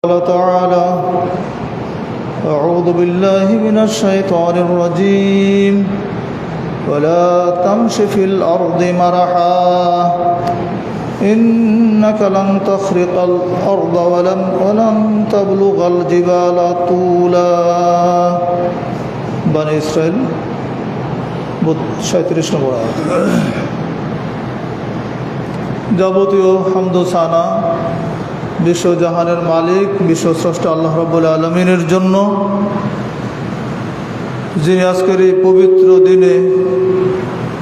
قال تعالى: أعوذ بالله من الشيطان الرجيم ولا تمش في الأرض مرحا إنك لن تخرق الأرض ولن تبلغ الجبال طولا بني إسرائيل 37 নম্বর আয়াত। যাবতীয় হামদ ও সানা বিশ্বজাহানের মালিক বিশ্বস্রষ্টা আল্লাহ রাব্বুল আলামিনের জন্য, যিনি আজকের এই পবিত্র দিনে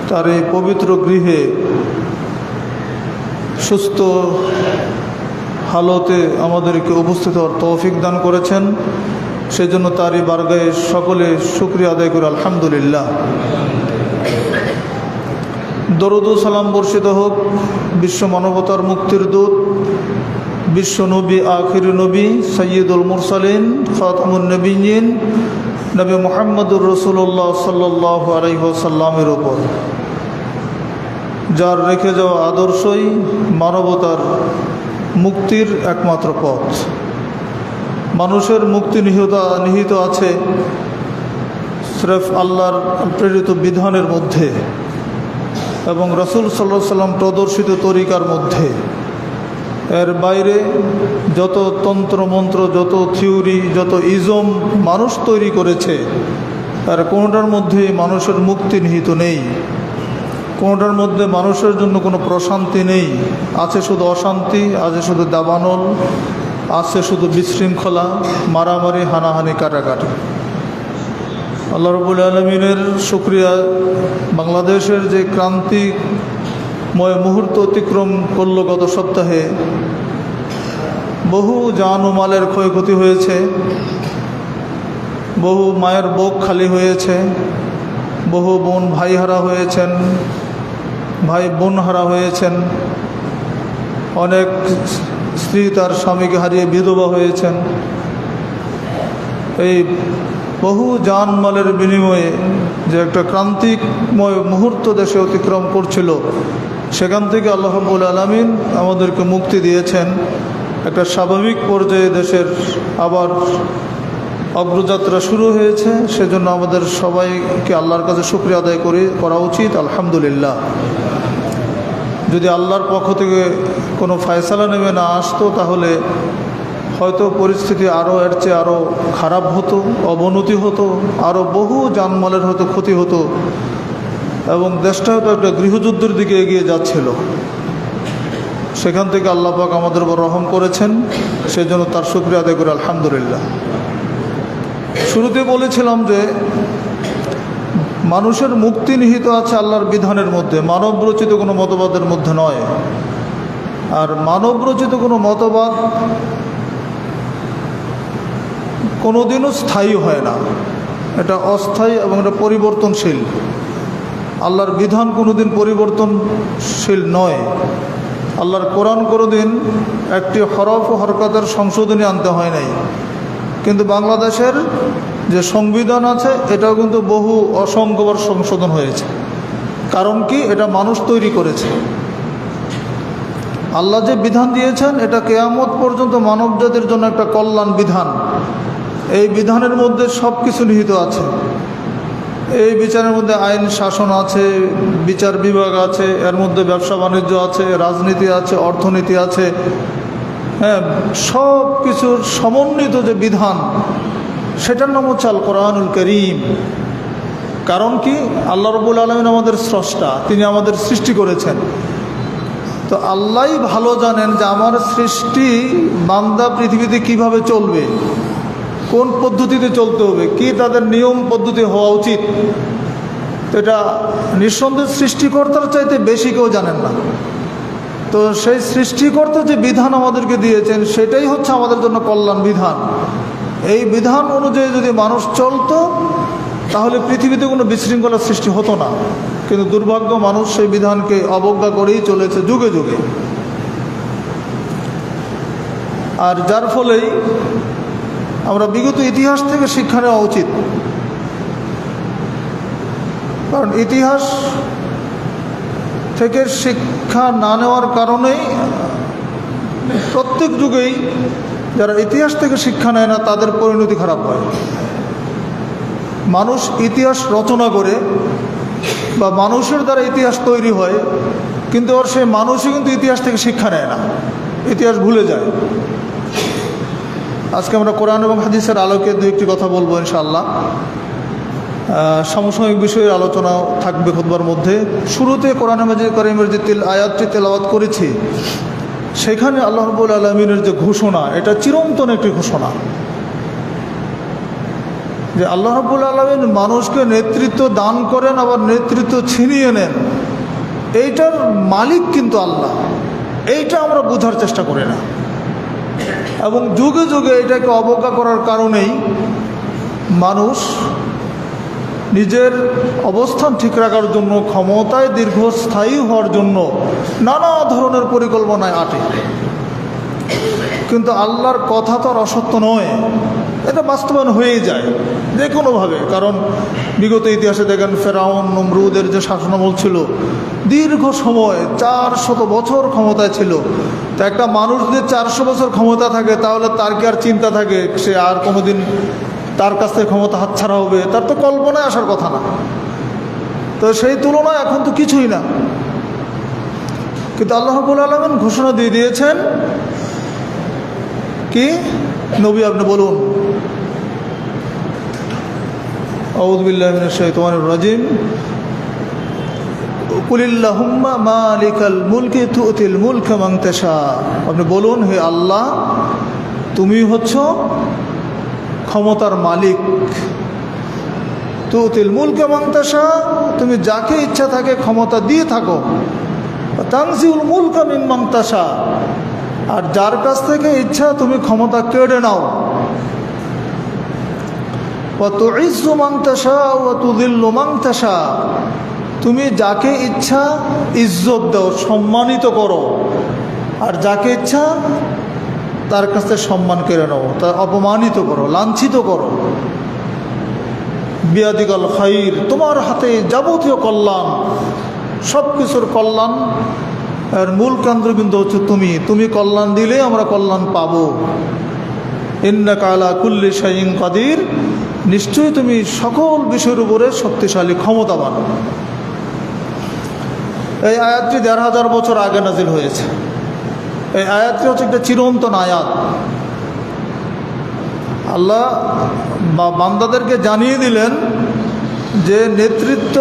তার এই পবিত্র গৃহে সুস্থ হালতে আমাদেরকে উপস্থিত হওয়ার তৌফিক দান করেছেন। সেজন্য তারই বারগাহে সকলে শুকরিয়া আদায় করে আলহামদুলিল্লাহ। দরুদ ও সালাম বর্ষিত হোক বিশ্ব মানবতার মুক্তির দূত, বিশ্ব নবী আখির নবী সৈয়দুল মুরসালিন খাতামুন নবিয়্যিন নবী মুহাম্মদুর রাসূলুল্লাহ সাল্লাল্লাহু আলাইহি ওয়াসাল্লামের উপর, যার রেখে যাওয়া আদর্শই মানবতার মুক্তির একমাত্র পথ। মানুষের মুক্তি নিহিত আছে স্রেফ আল্লাহর প্রেরিত বিধানের মধ্যে এবং রাসূল সাল্লাল্লাহু আলাইহি ওয়াসাল্লাম প্রদর্শিত তরিকার মধ্যে। এর বাইরে যত তন্ত্রমন্ত্র, যত থিওরি, যত ইজম মানুষ তৈরি করেছে, আর কোনোটার মধ্যে মানুষের মুক্তি নিহিত নেই। কোনোটার মধ্যে মানুষের জন্য কোনো প্রশান্তি নেই। আছে শুধু অশান্তি, আছে শুধু দাবানল, আছে শুধু বিশৃঙ্খলা, মারামারি, হানাহানি, কাটাকাটি। আল্লাহ রাব্বুল আলামিনের শুকরিয়া, বাংলাদেশের যে ক্রান্তিময় মুহূর্ত অতিক্রম করল গত সপ্তাহে, বহু জান ও মালের ক্ষয়ক্ষতি হয়েছে, বহু মায়ের বুক খালি হয়েছে, বহু বোন ভাই হারা হয়েছেন, ভাই বোন হারা হয়েছেন, অনেক স্ত্রী তার স্বামীকে হারিয়ে বিধবা হয়েছেন। এই বহু জানমালের বিনিময়ে যে একটা ক্রান্তিময় মুহূর্ত দেশে অতিক্রম করছিল, সেখান থেকে আল্লাহ রাব্বুল আলামিন আমাদেরকে মুক্তি দিয়েছেন। একটা স্বাভাবিক পর্যায়ে দেশের আবার অগ্রযাত্রা শুরু হয়েছে। সেজন্য আমাদের সবাইকে আল্লাহর কাছে শুকরিয়া আদায় করা উচিত, আলহামদুলিল্লাহ। যদি আল্লাহর পক্ষ থেকে কোনো ফয়সালা নেমে না আসতো, তাহলে হয়তো পরিস্থিতি এর চেয়ে আরও খারাপ হতো, অবনতি হতো, আরও বহু জানমালের হয়তো ক্ষতি হতো এবং দেশটা হয়তো একটা গৃহযুদ্ধের দিকে এগিয়ে যাচ্ছিল। সেখান থেকে আল্লাহ পাক আমাদের উপর রহম করেছেন, সেজন্য তার শুকরিয়া আদায় করে আলহামদুলিল্লাহ। শুরুতে বলেছিলাম যে মানুষের মুক্তি নিহিত আছে আল্লাহর বিধানের মধ্যে, মানবরচিত কোনো মতবাদের মধ্যে নয়। আর মানবরচিত কোনো মতবাদ কোনোদিনও স্থায়ী হয় না, এটা অস্থায়ী এবং এটা পরিবর্তনশীল। আল্লাহর বিধান কোনোদিন পরিবর্তনশীল নয়। আল্লাহর কোরআন কোনোদিন একটি হরফ ও হরকতের সংশোধনী আনতে হয় নাই। কিন্তু বাংলাদেশের যে সংবিধান আছে, এটাও কিন্তু বহু অসংখ্যবার সংশোধন হয়েছে। কারণ কি? এটা মানুষ তৈরি করেছে। আল্লাহ যে বিধান দিয়েছেন, এটা কিয়ামত পর্যন্ত মানব জাতির জন্য একটা কল্যাণ বিধান। এই বিধানের মধ্যে সব কিছু নিহিত আছে। এই বিচারের মধ্যে আইন শাসন আছে, বিচার বিভাগ আছে, এর মধ্যে ব্যবসা বাণিজ্য আছে, রাজনীতি আছে, অর্থনীতি আছে। হ্যাঁ, সব কিছুর সমন্বিত যে বিধান, সেটার নাম হচ্ছে আল কোরআনুল কারীম। কারণ কি? আল্লাহ রাব্বুল আলামিন আমাদের স্রষ্টা, তিনি আমাদের সৃষ্টি করেছেন। তো আল্লাহই ভালো জানেন যে আমার সৃষ্টি বান্দা পৃথিবীতে কিভাবে চলবে, কোন পদ্ধতিতে চলতে হবে, কি তাদের নিয়ম পদ্ধতি হওয়া উচিত। তো এটা নিঃসন্দেহে সৃষ্টিকর্তার চাইতে বেশি কেউ জানেন না। তো সেই সৃষ্টিকর্তা যে বিধান আমাদেরকে দিয়েছেন, সেটাই হচ্ছে আমাদের জন্য কল্যাণ বিধান। এই বিধান অনুযায়ী যদি মানুষ চলতো, তাহলে পৃথিবীতে কোনো বিশৃঙ্খলার সৃষ্টি হতো না। কিন্তু দুর্ভাগ্য, মানুষ সেই বিধানকে অবজ্ঞা করেই চলেছে যুগে যুগে। আর যার ফলেই আমরা বিগত ইতিহাস থেকে শিক্ষা নেওয়া উচিত। কারণ ইতিহাস থেকে শিক্ষা না নেওয়ার কারণেই প্রত্যেক যুগেই যারা ইতিহাস থেকে শিক্ষা নেয় না তাদের পরিণতি খারাপ হয়। মানুষ ইতিহাস রচনা করে বা মানুষের দ্বারা ইতিহাস তৈরি হয়, কিন্তু আর সেই মানুষই কিন্তু ইতিহাস থেকে শিক্ষা নেয় না, ইতিহাস ভুলে যায়। আজকে আমরা কোরআন এবং হাদিসের আলোকে দু একটি কথা বলবো ইনশাআল্লাহ। সমসাময়িক বিষয়ের আলোচনা থাকবে খুতবার মধ্যে। শুরুতে কোরআন মাজিদ কারীমের যে আয়াতটি তেলাওয়াত করেছি, সেখানে আল্লাহ রাব্বুল আলামিনের যে ঘোষণা, এটা চিরন্তন একটি ঘোষণা যে আল্লাহ রাব্বুল আলামিন মানুষকে নেতৃত্ব দান করেন, আবার নেতৃত্ব ছিনিয়ে নেন। এইটার মালিক কিন্তু আল্লাহ, এইটা আমরা বোঝার চেষ্টা করি না, এবং যুগে যুগে এটাকে অবজ্ঞা করার কারণেই মানুষ নিজের অবস্থান ঠিক রাখার জন্য, ক্ষমতায় দীর্ঘস্থায়ী হওয়ার জন্য নানা ধরনের পরিকল্পনায় আটে। কিন্তু আল্লাহর কথা তো আর অসত্য নয়, এটা বাস্তবায়ন হয়েই যায় যে কোনোভাবে। কারণ বিগত ইতিহাসে দেখেন ফেরাউন নমরুদের যে শাসনামল ছিল, দীর্ঘ সময় 400 বছর ক্ষমতায় ছিল। তো একটা মানুষ যদি 400 বছর ক্ষমতা থাকে, তাহলে তার কি আর চিন্তা থাকে সে আর কোনোদিন তার কাছ থেকে ক্ষমতা হাতছাড়া হবে? তার তো কল্পনায় আসার কথা না। তো সেই তুলনায় এখন তো কিছুই না। কিন্তু আল্লাহ রাব্বুল আলামিন ঘোষণা দিয়ে দিয়েছেন কি? নবী আপনি বলুন, আউযু বিল্লাহি মিনাশ শাইতানির রাজিম, কুলিল্লাহুম্মা মালিকাল মুলকি তুতিল মুলকা মান তাশা। আপনি বলুন, হে আল্লাহ, তুমি হচ্ছ ক্ষমতার মালিক। তুতিল মুলকা মান তাশা, তুমি যাকে ইচ্ছা থাকে ক্ষমতা দিয়ে থাকো। তানজিউল মুলকা মিম্মান তাশা, আর যার কাছ থেকে ইচ্ছা তুমি ক্ষমতা কেড়ে নাও। ওয়া তুইজ্জু মান তাশা ওয়া তুযিল্লু মান তাশা, তুমি যাকে ইচ্ছা ইজ্জত দাও, সম্মানিত করো, আর যাকে ইচ্ছা তার কাছ থেকে সম্মান কেড়ে নাও, তা অপমানিত করো, লাঞ্ছিত করো। বিয়াদিকাল খাইর, তোমার হাতে যাবতীয় কল্যাণ, সব কিছুর কল্যাণ আর মূল কেন্দ্রবিন্দু হচ্ছে তুমি। তুমি কল্যাণ দিলে আমরা কল্যাণ পাব। ইন্নাকা আলা কুল্লি শাইইন কাদির, নিশ্চয়ই তুমি সকল বিষয়ের উপরে শক্তিশালী, ক্ষমতাবান। এই আয়াতটি ১৫০০ বছর আগে নাজিল হয়েছে। এই আয়াতটি হচ্ছে একটা চিরন্তন আয়াত। আল্লাহ বান্দাদেরকে জানিয়ে দিলেন যে নেতৃত্ব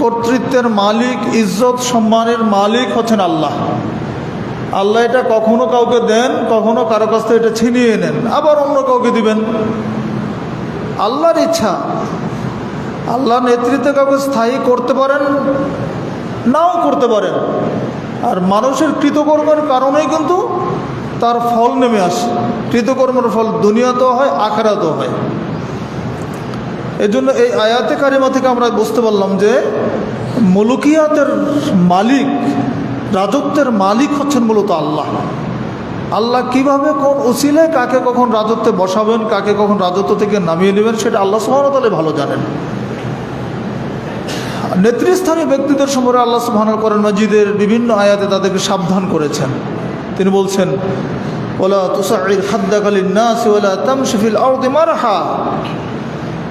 কর্তৃত্বের মালিক, ইজ্জত সম্মানের মালিক হচ্ছেন আল্লাহ। আল্লাহ এটা কখনো কাউকে দেন, কখনো কারো কাছ থেকে এটা ছিনিয়ে নেন, আবার অন্য কাউকে দিবেন। আল্লাহর ইচ্ছা। আল্লাহ নেতৃত্বে কাউকে স্থায়ী করতে পারেন, নাও করতে পারেন। আর মানুষের কৃতকর্মের কারণেই কিন্তু তার ফল নেমে আসে। কৃতকর্মের ফল দুনিয়াতেও হয়, আখিরাতেও হয়। এজন্য এই আয়াতে কারিমা থেকে আমরা বুঝতে পারলাম যে মুলুকিয়াতের মালিক, রাজত্বের মালিক হচ্ছেন মূলত আল্লাহ। আল্লাহ কিভাবে কোন উসিলায় কাকে কখন রাজত্বে বসাবেন, কাকে কখন রাজত্ব থেকে নামিয়ে নেবেন, সেটা আল্লাহ সুবহানাহু ওয়া তাআলা ভালো জানেন। নেতৃস্থানীয় ব্যক্তিদের সম্পর্কে আল্লাহ সুবহানাহু কোরআন মাজিদের বিভিন্ন আয়াতে তাদেরকে সাবধান করেছেন। তিনি বলছেন, ওয়ালা তুসাইর খাদ্দাকা লিন-নাস ওয়ালা তামশি ফিল আরদি মারহা,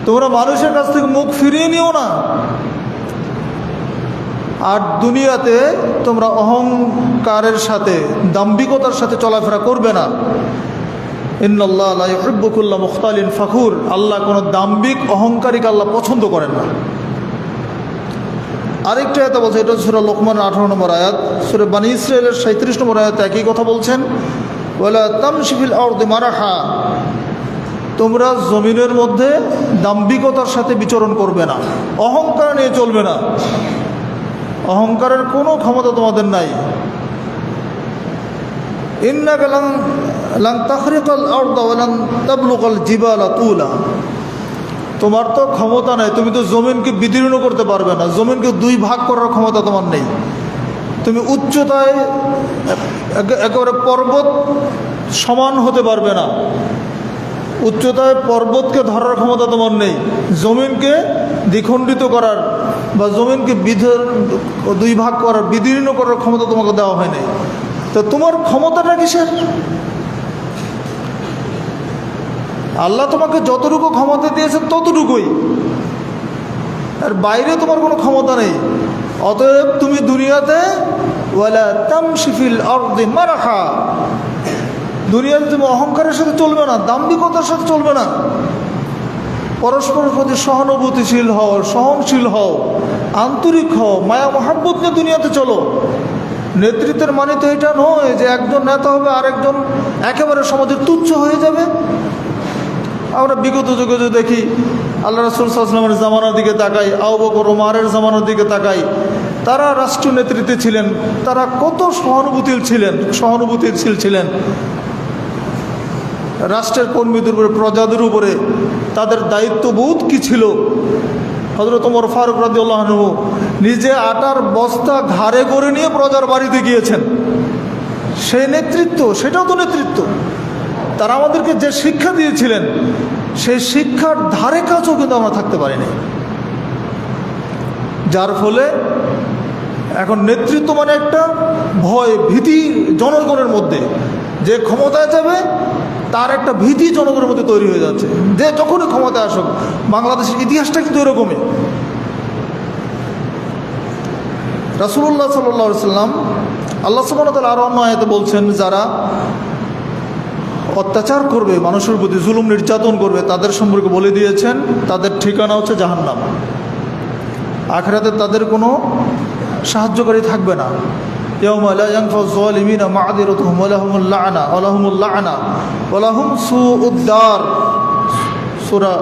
তোমরা মানুষের কাছ থেকে মুখ ফিরিয়ে নিও না, আর দুনিয়াতে তোমরা অহংকারের সাথে, দাম্ভিকতার সাথে চলাফেরা করবে না। ইন্নাল্লাহ লা ইউহিব্বু কুল্লা মুখতালিন ফাখুর, আল্লাহ কোনো দাম্ভিক অহংকারীকে আল্লাহ পছন্দ করেন না। আরেকটা আয়াত বলছে, এটা সূরা লোকমানের 18 নম্বর আয়াত, সূরা বনী ইসরাঈলের 37 নম্বর আয়াতে একই কথা বলছেন, ওয়ালা তামশি ফিল আরদি মারহা, তোমরা জমিনের মধ্যে দাম্ভিকতার সাথে বিচরণ করবে না, অহংকার নিয়ে চলবে না। অহংকারের কোনো ক্ষমতা তোমাদের নাই। ইন্নাকা লান তাখরিকাল আরদা ওয়া লান তাবলুগাল জিবালা তুলা, তোমার তো ক্ষমতা নেই, তুমি তো জমিনকে বিদীর্ণ করতে পারবে না, জমিনকে 2 ভাগ করার ক্ষমতা তোমার নেই। তুমি উচ্চতায় একেবারে পর্বত সমান হতে পারবে না, উচ্চতায় পর্বতকে ধরার ক্ষমতা তোমার নেই। জমিনকে দ্বিখণ্ডিত করার বা জমিনকে 2 ভাগ করার, বিদীর্ণ করার ক্ষমতা তোমাকে দেওয়া হয় নাই। তো তোমার ক্ষমতাটা কিসের? আল্লাহ তোমাকে যতটুকু ক্ষমতা দিয়েছেন ততটুকুই, আর বাইরে তোমার কোনো ক্ষমতা নেই। অতএব তুমি দুনিয়াতে ওয়ালা তামশি ফিল আরদি মারহা, দুনিয়াতে তুমি অহংকারের সাথে চলবে না, দাম্ভিকতার সাথে চলবে না। পরস্পরের প্রতি সহানুভূতিশীল হও, সহনশীল হও, আন্তরিক হও, মায়া মহাব্বত নিয়ে দুনিয়াতে চলো। নেতৃত্বের মানে তো এটা নয় যে একজন নেতা হবে আরেকজন একেবারে সমাজের তুচ্ছ হয়ে যাবে। আমরা বিগত যুগে যদি দেখি, আল্লাহ রাসূল সাল্লাল্লাহু আলাইহি ওয়াসাল্লামের জামানার দিকে তাকাই, আবু বকর ওমরের জামানার দিকে তাকাই, তারা রাষ্ট্রীয় নেতৃত্বে ছিলেন, তারা কত সহানুভূতিশীল ছিলেন। রাষ্ট্রের কর্মীদের উপরে, প্রজাদের উপরে তাদের দায়িত্ববোধ কি ছিল। হযরত ওমর ফারুক রাদিয়াল্লাহু আনহু নিজে আটার বস্তা ঘাড়ে করে নিয়ে প্রজার বাড়িতে গিয়েছেন। সেই নেতৃত্ব, সেটাও তো নেতৃত্ব। তারা আমাদেরকে যে শিক্ষা দিয়েছিলেন সেই শিক্ষার ধারে কাছেও কিন্তু আমরা থাকতে পারিনি। যার ফলে এখন নেতৃত্ব মানে একটা ভয়, ভীতি জনগণের মধ্যে। যে ক্ষমতায় যাবে তার একটা ভীতি জনগণের মধ্যে তৈরি হয়ে যাচ্ছে, যে যখনই ক্ষমতায় আসুক। বাংলাদেশের ইতিহাসটা কিন্তু এরকমই। রাসূলুল্লাহ সাল্লাল্লাহু আলাইহি ওয়াসাল্লাম, আল্লাহ সুবহানাহু ওয়া তাআলা আরো অন্য আয়াতে বলছেন, যারা অত্যাচার করবে, মানুষের প্রতি জুলুম নির্যাতন করবে, তাদের সম্পর্কে বলে দিয়েছেন তাদের ঠিকানা হচ্ছে জাহান্নাম। আখিরাতে তাদের কোনো সাহায্যকারী থাকবে না। ইয়াউমা লা ইয়ানফা'ু যালিমিনা মা'যিরাতুহুম ওয়া লাহুমুল লা'না ওয়া লাহুম সুউদ দার। সূরা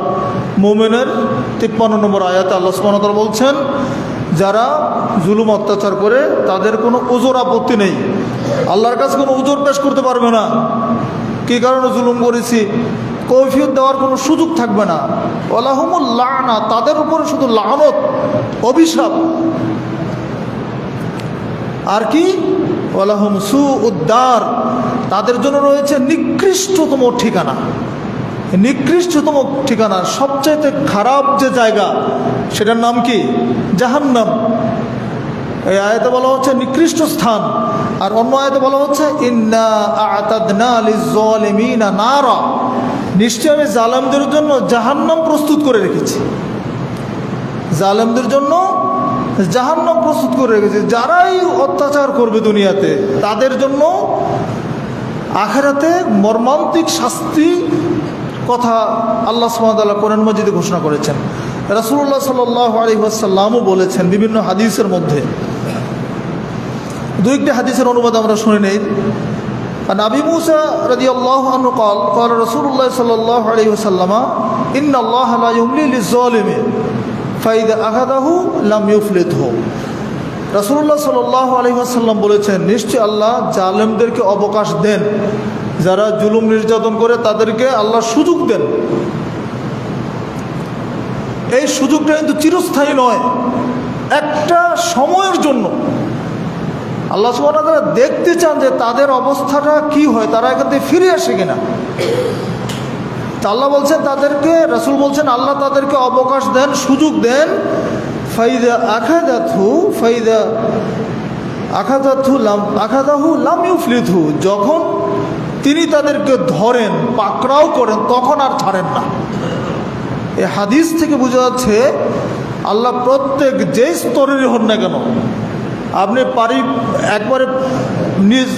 মুমিনের 53 নম্বর আয়াতে আল্লাহ সুবহানাহু ওয়া তাআলা বলছেন, যারা জুলুম অত্যাচার করে তাদের কোনো উযর আপত্তি নেই, আল্লাহর কাছে কোনো উযর পেশ করতে পারবে না। কী কারণে জুলুম করেছি কৈফিয়ত দেওয়ার কোনো সুযোগ থাকবে না। ওয়া লাহুমুল লা'না, তাদের উপরে শুধু লানত, অভিশাপ। আর কি? ওয়া লাহুম সুউদ দার, তাদের জন্য রয়েছে নিকৃষ্টতম ঠিকানা। নিকৃষ্টতম ঠিকানা, সবচাইতে খারাপ যে জায়গা, সেটার নাম কি? জাহান্নাম। এই আয়াতে বলা হচ্ছে নিকৃষ্ট স্থান। আর অন্য আয়াতে বলা হচ্ছে ইন্না আ'তাদনা লিজ-যালিমিনা নারা, নিশ্চয় আমি জালেমদের জন্য জাহান্নাম প্রস্তুত করে রেখেছি। জালেমদের জন্য জাহান্নাম প্রস্তুত করে রেখেছি। যারাই অত্যাচার করবে দুনিয়াতে, তাদের জন্য আখিরাতে মর্মান্তিক শাস্তি কথা আল্লাহ সুবহানাহু ওয়া তাআলা কোরআন মাজিদে ঘোষণা করেছেন। রাসূলুল্লাহ সাল্লাল্লাহু আলাইহি ওয়াসাল্লামও বলেছেন বিভিন্ন হাদিসের মধ্যে। দুই একটি হাদিসের অনুবাদ আমরা শুনে নেই। আবি মুসা রাদিয়াল্লাহু আনহু قال قال رسول الله صلى الله عليه وسلم ان الله لا يملي للظالم فاذا اخذه لم يفلته। রাসূলুল্লাহ সাল্লাল্লাহু আলাইহি ওয়াসাল্লাম বলেছেন, নিশ্চয় আল্লাহ জালেমদেরকে অবকাশ দেন, যারা জুলুম নির্যাতন করে তাদেরকে আল্লাহ সুযোগ দেন। এই সুযোগটা কিন্তু চিরস্থায়ী নয়, একটা সময়ের জন্য। আল্লাহ সুবহানাহু ওয়া তাআলা দেখতে চান যে তাদের অবস্থাটা কি হয়, তারা এখান থেকে ফিরে আসে কিনা। তা আল্লাহ বলছেন তাদেরকে, রাসূল বলছেন আল্লাহ তাদেরকে অবকাশ দেন, সুযোগ দেন। ফাইদা আখাযাহু লাম ইউফলিতহু, যখন তিনি তাদেরকে ধরেন, পাকড়াও করেন, তখন আর ছাড়েন না। এই হাদিস থেকে বোঝা যাচ্ছে আল্লাহ প্রত্যেক যে স্তরেরই হন না কেন, আপনি একবারে নিজ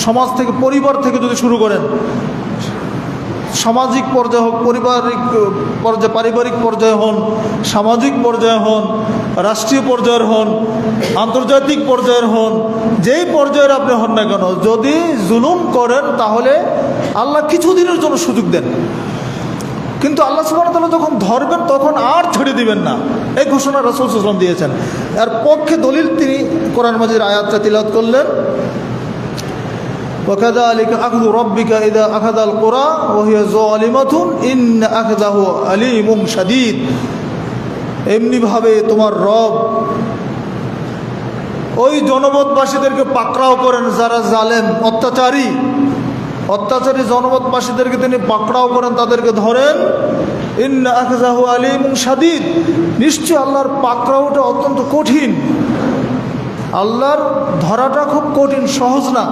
সমাজ থেকে, পরিবার থেকে যদি শুরু করেন, সামাজিক পর্যায়ে হোক, পারিবারিক পর্যায়ে হন, সামাজিক পর্যায়ে হন, রাষ্ট্রীয় পর্যায়ের হন, আন্তর্জাতিক পর্যায়ের হন, যেই পর্যায়ের আপনি হন না কেন, যদি জুলুম করেন তাহলে আল্লাহ কিছুদিনের জন্য সুযোগ দেন। কিন্তু আল্লাহ সুবহানাহু ওয়া তাআলা যখন ধরবেন তখন আর ছেড়ে দিবেন না, এই ঘোষণা রাসূল সাল্লাল্লাহু আলাইহি ওয়াসাল্লাম দিয়েছেন। এর পক্ষে দলিল তিনি কোরআন মাজিদের আয়াতটা তিলাওয়াত করলেন, وكذلك أخذ ربك إذا أخذ القرى وهي ظالمة إن أخذه أليم شديد। এমনিভাবে তোমার রব ওই জনপদবাসীদেরকে পাকড়াও করেন যারা জালেম, অত্যাচারী জনপদবাসীদেরকে তিনি পাকড়াও করেন, তাদেরকে ধরেন। ইন্না আখযাহু আলীমুন শাদীদ, নিশ্চয় আল্লাহর পাকড়াওটা অত্যন্ত কঠিন। আল্লাহর ধরাটা খুব কঠিন, সহজ না।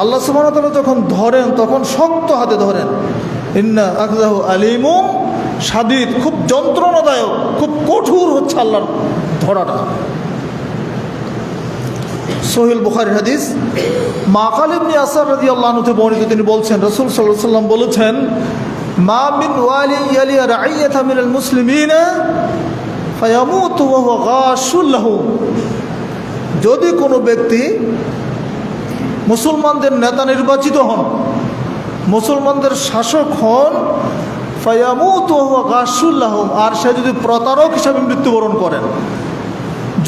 আল্লাহ সুবহানাহু ওয়া তাআলা যখন ধরেন তখন শক্ত হাতে ধরেন। ইন্না আখযাহু আলীমুন শাদীদ, খুব যন্ত্রণাদায়ক, খুব কঠোর হচ্ছে আল্লাহর ধরাটা। সহিহ বুখারীর হাদিস, মাকাল ইবনে ইয়াসার রাদিয়াল্লাহু আনহু থেকে বর্ণিত, তিনি বলছেন রাসূল সাল্লাল্লাহু আলাইহি ওয়াসাল্লাম বলেছেন, মা মিন ওয়ালি ইয়ালি রাইয়াতা মিনাল মুসলিমিনা ফায়ামুতু ওয়া হুয়া গাশুল লাহু, যদি কোনো ব্যক্তি মুসলমানদের নেতা নির্বাচিত হন, মুসলমানদের শাসক হন, ফায়ামুতু ওয়া হুয়া গাশুল লাহু, আর সে যদি প্রতারক হিসাবে মৃত্যুবরণ করেন,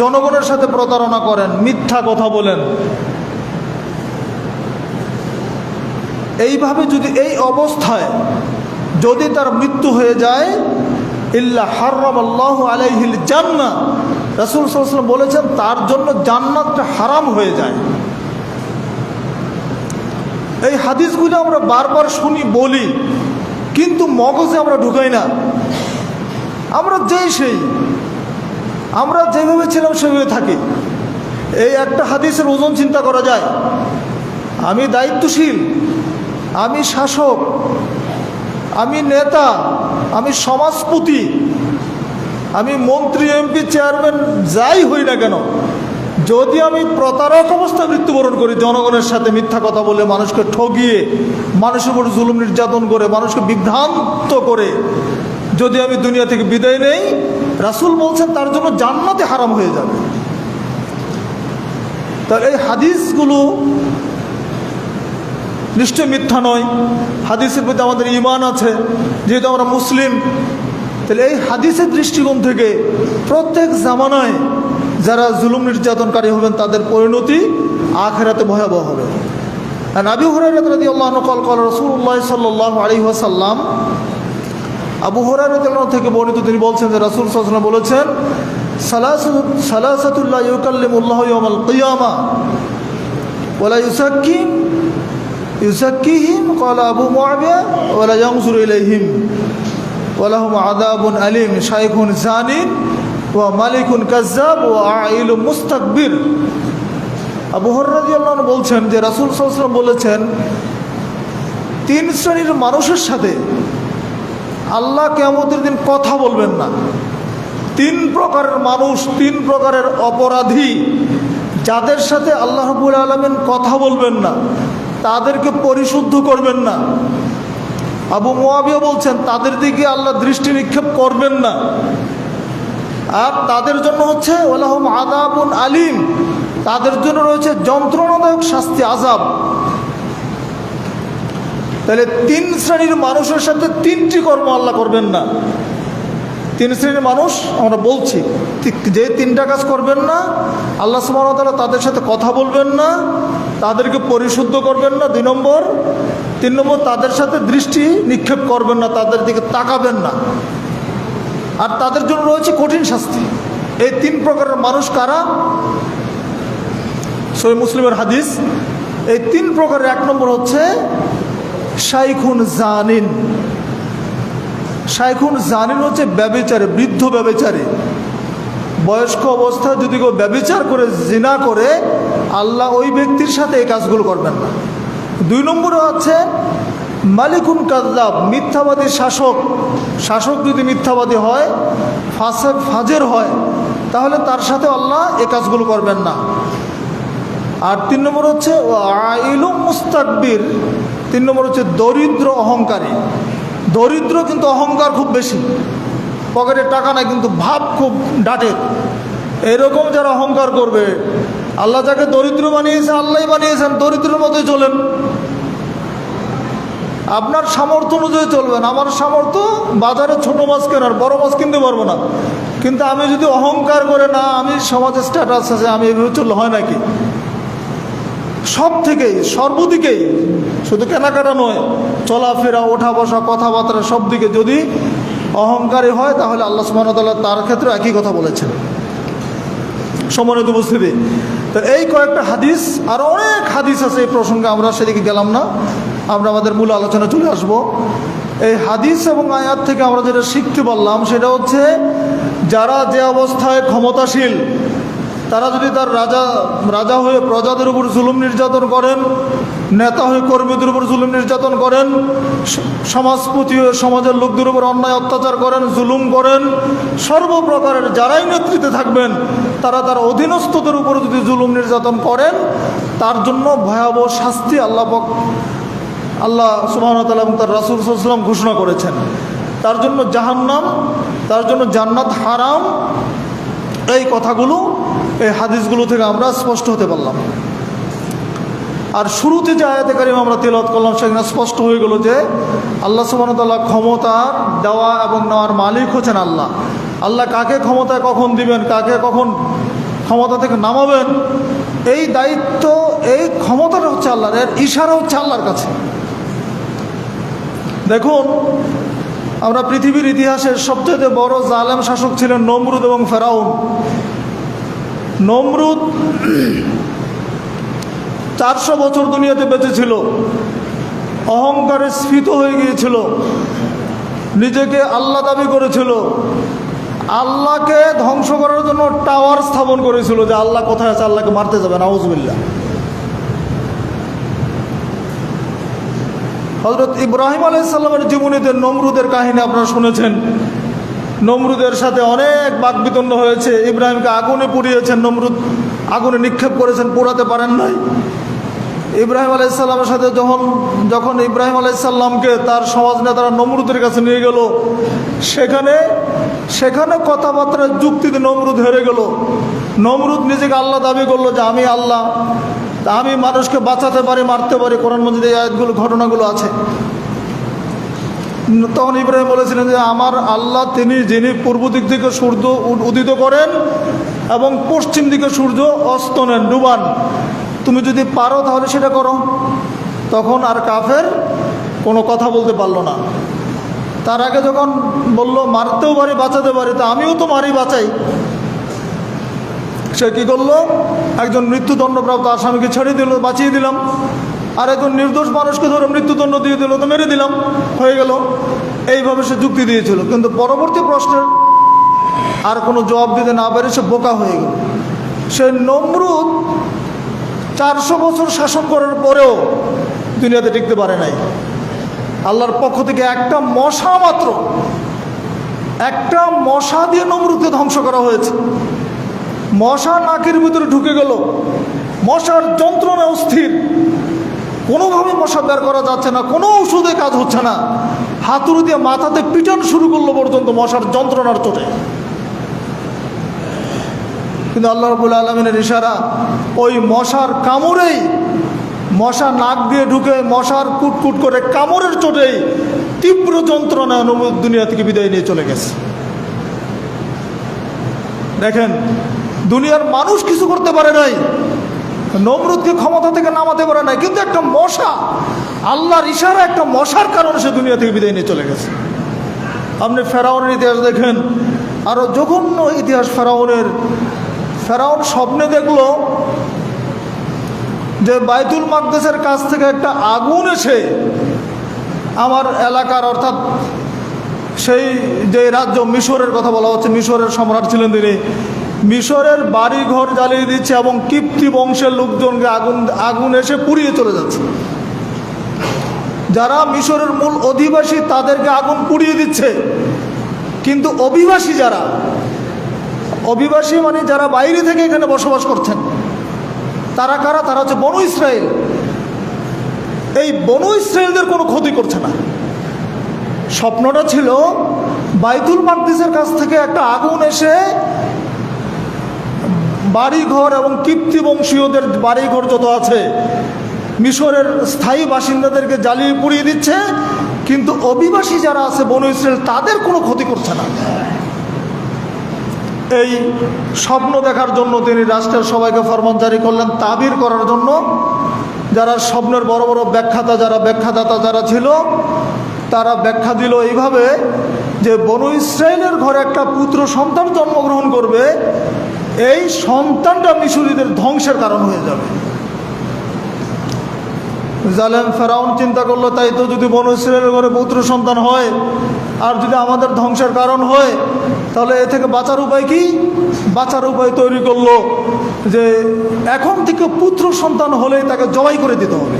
জনগণের সাথে প্রতারণা করেন, মিথ্যা কথা বলেন, এইভাবে যদি এই অবস্থায় যদি তার মৃত্যু হয়ে যায়, ইল্লা হারামাল্লাহু আলাইহিল জান্নাহ, রাসূল সাল্লাল্লাহু আলাইহি ওয়াসাল্লাম বলেছেন তার জন্য জান্নাতটা হারাম হয়ে যায়। এই হাদিসগুলো আমরা বারবার শুনি, বলি, কিন্তু মগজে আমরা ঢুকাই না। আমরা সেই আমরা যেভাবে ছিলাম সেভাবে থাকি। এই একটা হাদিসের ওজন চিন্তা করা যায়। আমি দায়িত্বশীল, আমি শাসক, আমি নেতা, আমি সমাজপতি, আমি মন্ত্রী, এমপি, চেয়ারম্যান, যাই হই না কেন, যদি আমি প্রতারক অবস্থায় মৃত্যুবরণ করি, জনগণের সাথে মিথ্যা কথা বলে, মানুষকে ঠগিয়ে, মানুষের উপর জুলুম নির্যাতন করে, মানুষকে বিভ্রান্ত করে যদি আমি দুনিয়া থেকে বিদায় নেই, রাসূল বলছেন তার জন্য জান্নাতে হারাম হয়ে যাবে। তার এই হাদিসগুলো নিশ্চয় মিথ্যা নয়, হাদিসের প্রতি আমাদের ঈমান আছে, যেহেতু আমরা মুসলিম। তাহলে এই হাদিসের দৃষ্টিকোণ থেকে প্রত্যেক জামানায় যারা জুলুম নির্যাতনকারী হবেন তাদের পরিণতি আখিরাতে ভয়াবহ হবে। আর আবু হুরায়রা রাদিয়াল্লাহু আনহু قال রাসূলুল্লাহ সাল্লাল্লাহু আলাইহি ওয়াসাল্লাম, আবু হুরায়রা রাদিয়াল্লাহু থেকে বর্ণিত, তিনি বলছেন যে রাসূল সাল্লাল্লাহু আলাইহি ওয়াসাল্লাম বলেছেন, সালাসাতুল লা ইউকাল্লিমুল্লাহু ইয়াওমাল কিয়ামা ওয়া লা ইউযাক্কিহিম ক্বালা আবু মুআবিয়া ওয়া লা ইয়ানজুরু ইলাইহিম ওয়া লাহুম আযাবুন আলীম, শাইখুন জানিন ওয়া মালিকুন কাজ্জাব ওয়া আইলুম মুস্তাকবির। আবু হুরায়রা রাদিয়াল্লাহু আনহু বলছেন যে রাসূল সাল্লাল্লাহু আলাইহি ওয়াসাল্লাম বলেছেন, তিন শ্রেণীর মানুষের সাথে আল্লাহ কিয়ামতের দিন কথা বলবেন না। তিন প্রকারের মানুষ, তিন প্রকারের অপরাধী, যাদের সাথে আল্লাহ রাব্বুল আলামিন কথা বলবেন না, তাদেরকে পরিশুদ্ধ করবেন না। আবু মুআবিয়া বলছেন তাদের দিকে আল্লাহ দৃষ্টি নিক্ষেপ করবেন না, আর তাদের জন্য হচ্ছে ওয়ালাহুম আযাবুন আলীম, তাদের জন্য রয়েছে যন্ত্রণাদায়ক শাস্তি, আযাব। তাহলে তিন শ্রেণীর মানুষের সাথে তিনটি কর্ম আল্লাহ করবেন না। তিন শ্রেণীর মানুষ আমরা বলছি, যে তিনটা কাজ করবেন না, আল্লাহ সুবহানাহু ওয়া তাআলা তাদের সাথে কথা বলবেন না, তাদেরকে পরিশুদ্ধ করবেন না, 2 নম্বর। 3 নম্বর, তাদের সাথে দৃষ্টি নিক্ষেপ করবেন না, তাদের দিকে তাকাবেন না, আর তাদের জন্য রয়েছে কঠিন শাস্তি। এই 3 প্রকারের মানুষ কারা? সহিহ মুসলিমের হাদিস। এই 3 প্রকারের 1 নম্বর হচ্ছে শাইখুন জানিন। শাইখুন জানিন হচ্ছে ব্যভিচারী, বৃদ্ধ ব্যভিচারী। বয়স্ক অবস্থায় যদি কেউ ব্যভিচার করে, জিনা করে, আল্লাহ ওই ব্যক্তির সাথে এই কাজগুলো করবেন না। 2 নম্বরে আছে মালিকুন কাযযাব, মিথ্যাবাদী শাসক। শাসক যদি মিথ্যাবাদী হয়, ফাসেক ফাজের হয়, তাহলে তার সাথে আল্লাহ এই কাজগুলো করবেন না। আর 3 নম্বর হচ্ছে আইলুম মুস্তাকবির। 3 নম্বর হচ্ছে দরিদ্র অহংকারী। দরিদ্র কিন্তু অহংকার খুব বেশি, পকেটে টাকা নাই কিন্তু ভাব খুব ডাটে। এরকম যারা অহংকার করবে, আল্লাহ যাকে দরিদ্র বানিয়েছে, আল্লাহই বানিয়েছেন, দরিদ্রের মতোই চলেন। আপনার সামর্থ্য অনুযায়ী চলবেন। আমার সামর্থ্য বাজারে ছোট মাছ কেনার, বড় মাছ কিনতে পারবো না, কিন্তু আমি যদি অহংকার করে, না আমি সমাজের স্ট্যাটাস আছে, আমি এভাবে চললে হয় নাকি? সব থেকেই, সর্বদিকেই, শুধু কেনাকাটা নয়, চলাফেরা, ওঠা বসা, কথাবার্তা, সব দিকে যদি অহংকারী হয়, তাহলে আল্লাহ সুবহানাহু ওয়া তাআলা তার ক্ষেত্রে একই কথা বলেছেন। সম্মানিত উপস্থিতি, তো এই কয়েকটা হাদিস, আর অনেক হাদিস আছে এই প্রসঙ্গে, আমরা সেদিকে গেলাম না, আমরা আমাদের মূল আলোচনা চলে আসব। এই হাদিস এবং আয়াত থেকে আমরা যেটা শিখতে পারলাম, সেটা হচ্ছে যারা যে অবস্থায় ক্ষমতাশীল, তারা যদি তার রাজা হয়ে প্রজাদের উপর জুলুম নির্যাতন করেন, নেতা হয়ে কর্মীদের উপর জুলুম নির্যাতন করেন, সমাজপতি হয়ে সমাজের লোকদের উপর অন্যায় অত্যাচার করেন, জুলুম করেন, সর্বপ্রকারের যারাই নেতৃত্বে থাকবেন তারা তার অধীনস্থদের উপর যদি জুলুম নির্যাতন করেন তার জন্য ভয়াবহ শাস্তি আল্লাহ সুবহানাহু ওয়া তাআলা এবং তার রাসূল সাল্লাল্লাহু আলাইহি ওয়াসাল্লাম ঘোষণা করেছেন। তার জন্য জাহান্নাম, তার জন্য জান্নাত হারাম। এই কথাগুলো এই হাদিসগুলো থেকে আমরা স্পষ্ট হতে পারলাম। আর শুরুতে যে আয়াতে কারিমা আমরা তেলাওয়াত করলাম সেখানে স্পষ্ট হয়ে গেল যে আল্লাহ সুবহানাহু ওয়া তাআলা ক্ষমতার দেওয়া এবং নেওয়ার মালিক হচ্ছেন আল্লাহ। আল্লাহ কাকে ক্ষমতায় কখন দিবেন, কাকে কখন ক্ষমতা থেকে নামাবেন, এই দায়িত্ব, এই ক্ষমতাটা হচ্ছে আল্লাহর, এর ইশারা হচ্ছে আল্লাহর কাছে। দেখুন, আমরা পৃথিবীর ইতিহাসের সবচেয়ে বড় জালেম শাসক ছিলেন নমরুদ এবং ফেরাউন। নমরুদ 400 বছর দুনিয়াতে বেঁচে ছিল, অহংকারে স্ফীত হয়ে গিয়েছিল, নিজেকে আল্লাহ দাবি করেছিল, আল্লাহকে ধ্বংস করার জন্য টাওয়ার স্থাপন করেছিল যে আল্লাহ কোথায় আছে, আল্লাহকে মারতে যাবে, নাউজুবিল্লাহ। হযরত ইব্রাহিম আলাইহিস সালামের জীবনীতে নমরুদের কাহিনী আপনারা শুনেছেন। নমরুদের সাথে অনেক বাকবিতণ্ড হয়েছে। ইব্রাহিমকে আগুনে পুড়িয়েছেন, নমরুদ আগুনে নিক্ষেপ করেছেন, পোড়াতে পারেন নাই। ইব্রাহিম আলাইহিস সালামের সাথে যখন ইব্রাহিম আলাইহিস সালামকে তার সমাজ নেতারা নমরুদের কাছে নিয়ে গেল, সেখানে কথাবার্তা যুক্তিতে নমরুদ হেরে গেল। নমরুদ নিজেকে আল্লাহ দাবি করলো যে আমি আল্লাহ, আমি মানুষকে বাঁচাতে পারি, মারতে পারি। কোরআন মাজিদে এই আয়াতগুলো, ঘটনাগুলো আছে। তখন ইব্রাহিম বলেছিলেন যে আমার আল্লাহ তিনি যিনি পূর্ব দিক থেকে সূর্য উদিত করেন এবং পশ্চিম দিকে সূর্য অস্ত নেন, ডুবান। তুমি যদি পারো তাহলে সেটা করো। তখন আর কাফের কোনো কথা বলতে পারলো না। তার আগে যখন বলল মারতেও পারি, বাঁচাতে পারি, তা আমিও তো মারি, বাঁচাই। সে কী করলো, একজন মৃত্যুদণ্ডপ্রাপ্ত আসামিকে ছেড়ে দিল, বাঁচিয়ে দিলাম। আর একজন নির্দোষ মানুষকে ধরে মৃত্যুদণ্ড দিয়ে দিল, তো মেরে দিলাম, হয়ে গেল। এইভাবে সে যুক্তি দিয়েছিল। কিন্তু পরবর্তী প্রশ্নের আর কোনো জবাব দিতে না পেরে সে বোকা হয়ে গেল। সে নমরুদ 400 বছর শাসন করার পরেও দুনিয়াতে টিকতে পারে নাই। আল্লাহর পক্ষ থেকে একটা মশা দিয়ে নমরুদকে ধ্বংস করা হয়েছে। মশা নাকের ভিতরে ঢুকে গেল, মশার যন্ত্রণা অস্থির, কোনোভাবে মশা বের করা যাচ্ছে না, কোনো ওষুধে কাজ হচ্ছে না। হাতুড়ি দিয়ে মাথাতে পিটান শুরু করলো পর্যন্ত মশার যন্ত্রণার চোটে। কিন্তু আল্লাহ রাব্বুল আলামিনের ইশারা, ওই মশার কামড়েই, মশা নাক দিয়ে ঢুকে মশার কুটকুট করে কামড়ের চোটেই তীব্র যন্ত্রণা নমরুদ দুনিয়া থেকে বিদায় নিয়ে চলে গেছে। দেখেন, দুনিয়ার মানুষ কিছু করতে পারে নাই, নমরুদকে ক্ষমতা থেকে নামাতে পারে নাই, কিন্তু একটা মশা, আল্লাহর ইশারা, একটা মশার কারণে সে দুনিয়া থেকে বিদায় নিয়ে চলে গেছে। আপনি ফেরাউনের ইতিহাস দেখেন, আরও জঘন্য ইতিহাস ফেরাউনের। ফেরাউন স্বপ্নে দেখলো যে বাইতুল মাকদেসের কাছ থেকে একটা আগুন এসে আমার এলাকার, অর্থাৎ সেই যে রাজ্য মিশরের কথা বলা হচ্ছে, মিশরের সম্রাট ছিলেন তিনি, মিশরের বাড়ি ঘর জ্বালিয়ে দিচ্ছে এবং কিপ্তি বংশের লোকজনকে আগুন এসে পুড়িয়ে চলে যাচ্ছে। যারা মিশরের মূল অধিবাসী তাদেরকে আগুন পুড়িয়ে দিচ্ছে, কিন্তু অভিবাসী মানে যারা বাইরে থেকে এখানে বসবাস করছেন, তারা কারা? তারা হচ্ছে বনু ইসরায়েল। এই বনু ইসরায়েলদের কোনো ক্ষতি করছে না। স্বপ্নটা ছিল বাইতুল মাকদিসের কাছ থেকে একটা আগুন এসে বাড়িঘর এবং কিপ্তি বংশীয়দের বাড়িঘর যত আছে মিশরের স্থায়ী বাসিন্দাদেরকে জ্বালিয়ে পুড়িয়ে দিচ্ছে, কিন্তু অভিবাসী যারা আছে বনু ইসরায়েল তাদের কোনো ক্ষতি করছে না। এই স্বপ্ন দেখার জন্য তিনি রাষ্ট্রের সবাইকে ফরমান জারি করলেন তাবির করার জন্য। যারা স্বপ্নের বড় বড় ব্যাখ্যাদাতা যারা ছিল, তারা ব্যাখ্যা দিল এইভাবে যে বনু ইসরায়েলের ঘরে একটা পুত্র সন্তান জন্মগ্রহণ করবে, এই সন্তানটা মিশরীদের ধ্বংসের কারণ হয়ে যাবে। জালেম ফেরাউন চিন্তা করলো, তাই তো, যদি বনু ইসরায়েলের ঘরে পুত্র সন্তান হয় আর যদি আমাদের ধ্বংসের কারণ হয়, তাহলে এ থেকে বাঁচার উপায় কি? বাঁচার উপায় তৈরি করলো যে এখন থেকে পুত্র সন্তান হলেই তাকে জবাই করে দিতে হবে।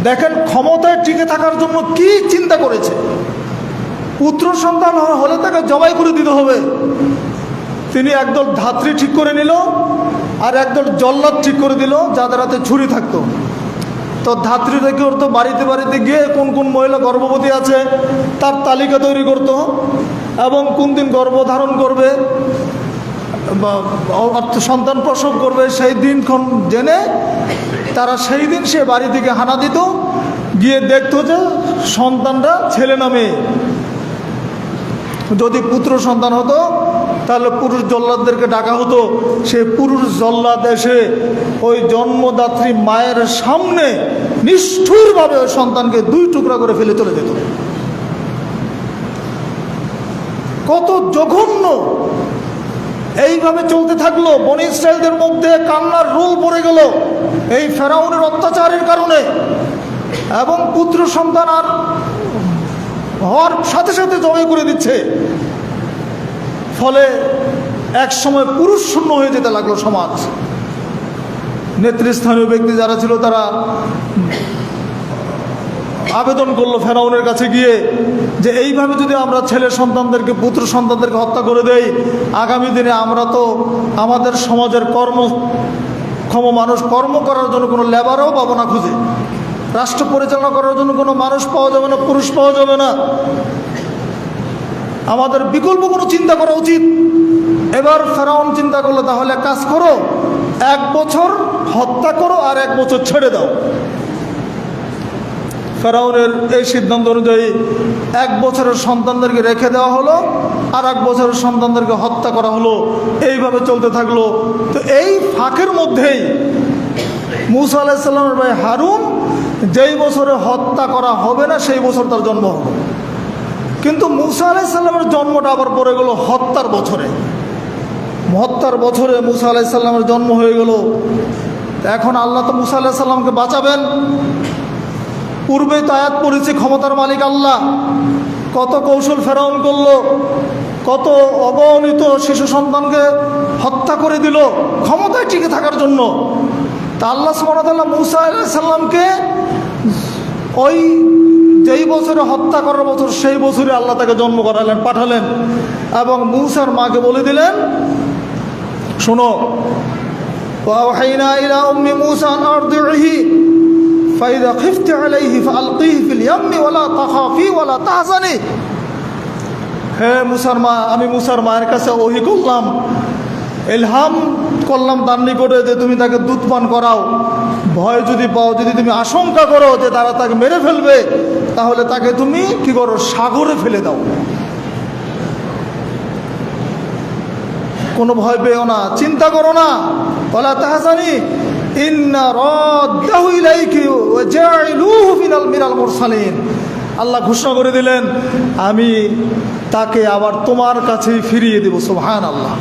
দেখেন ক্ষমতায় টিকে থাকার জন্য কি চিন্তা করেছে। পুত্র সন্তান হলে তাকে জবাই করে দিতে হবে। তিনি একদল ধাত্রী ঠিক করে নিল আর একদল জল্লাদ ঠিক করে দিল যাদের হাতে ছুরি থাকতো। তো ধাত্রী থেকে ওর তো বাড়িতে বাড়িতে গিয়ে কোন কোন মহিলা গর্ভবতী আছে তার তালিকা তৈরি করতো এবং কোন দিন গর্ভধারণ করবে বা সন্তান প্রসব করবে সেই দিনক্ষণ জেনে তারা সেই দিন সে বাড়ি থেকে হানা দিত, গিয়ে দেখতো যে সন্তানটা ছেলে না মেয়ে। যদি পুত্র সন্তান হতো তাহলে পুরুষ জল্লাদদেরকে ডাকা হতো। সেই পুরুষ জল্লাদ এসে ওই জন্মদাত্রী মায়ের সামনে নিষ্ঠুরভাবে ওই সন্তানকে 2 টুকরা করে ফেলে চলে যেত। কত জঘন্য! এইভাবে চলতে থাকলো। বনী ইসরাইলদের মধ্যে কান্নার রোল পড়ে গেল এই ফেরাউনের অত্যাচারের কারণে, এবং পুত্র সন্তান আর হওয়ার সাথে সাথে জবাই করে দিচ্ছে। ফলে এক সময় পুরুষ শূন্য হয়ে যেতে লাগলো সমাজ। নেতৃস্থানীয় ব্যক্তি যারা ছিল তারা আবেদন করলো ফেরাউনের কাছে গিয়ে যে এইভাবে যদি আমরা ছেলে সন্তানদেরকে পুত্র সন্তানদেরকে হত্যা করে দেই, আগামী দিনে আমরা তো আমাদের সমাজের কর্মক্ষম মানুষ কর্ম করার জন্য কোনো লেবারও পাবো না খুঁজে, রাষ্ট্র পরিচালনা করার জন্য কোনো মানুষ পাওয়া যাবে না, পুরুষ পাওয়া যাবে না। আমাদের বিকল্প কোনো চিন্তা করা উচিত। এবার ফেরাউন চিন্তা করলো তাহলে কাজ করো, 1 বছর হত্যা করো আর 1 বছর ছেড়ে দাও। ফেরাউনের এই সিদ্ধান্ত অনুযায়ী 1 বছরের সন্তানদেরকে রেখে দেওয়া হলো আর 1 বছরের সন্তানদেরকে হত্যা করা হলো। এইভাবে চলতে থাকলো। তো এই ফাঁকের মধ্যেই মুসা আলাইহিস সালামের ভাই হারুন যেই বছরে হত্যা করা হবে না সেই বছর তার জন্ম হলো। কিন্তু মুসা আলাইহিস সালামের জন্মটা আবার পড়ে গেল হত্যার বছরে। হত্যার বছরে মুসা আলাইহিস সালামের জন্ম হয়ে গেল। এখন আল্লাহ তো মুসা আলাইহিস সালামকে বাঁচাবেন। পূর্বেই তো আয়াত পড়েছি ক্ষমতার মালিক আল্লাহ। কত কৌশল ফেরাউন করলো, কত অগণিত শিশু সন্তানকে হত্যা করে দিল ক্ষমতায় টিকে থাকার জন্য। তা আল্লাহ সুবহানাহু ওয়া তাআলা মুসা আলাইহিস সালামকে ওই যেই বছরে হত্যা করার বছর সেই বছরে আল্লাহ তাকে জন্ম করালেন, পাঠালেন, এবং মুসার মাকে বলে দিলেন, শোনো, ওয়াহাইনা ইলা উম্মি মুসা আন আরদিহি ফাইদা খিফতি আলাইহি ফালকিহি ফিল ইয়াম্মি ওয়ালা তাখাফি ওয়ালা তাহজানি। হে মুসার মা, আমি মুসার মায়ের কাছে ওহী করলাম, ইলহাম করলাম তার নিকটে যে তুমি তাকে দুধ পান করাও। ভয় যদি পাও, যদি তুমি আশঙ্কা করো যে তারা তাকে মেরে ফেলবে, তাহলে তাকে তুমি কি করো, সাগরে ফেলে দাও। কোনো ভয় পেও না, চিন্তা করো না। ওয়ালা তাহজানি ইন্না রাদ্দাহু ইলাইকি ওয়া জাইলুহু মিনাল মুরসালিন। আল্লাহ ঘোষণা করে দিলেন, আমি তাকে আবার তোমার কাছেই ফিরিয়ে দেব। সুবহানাল্লাহ।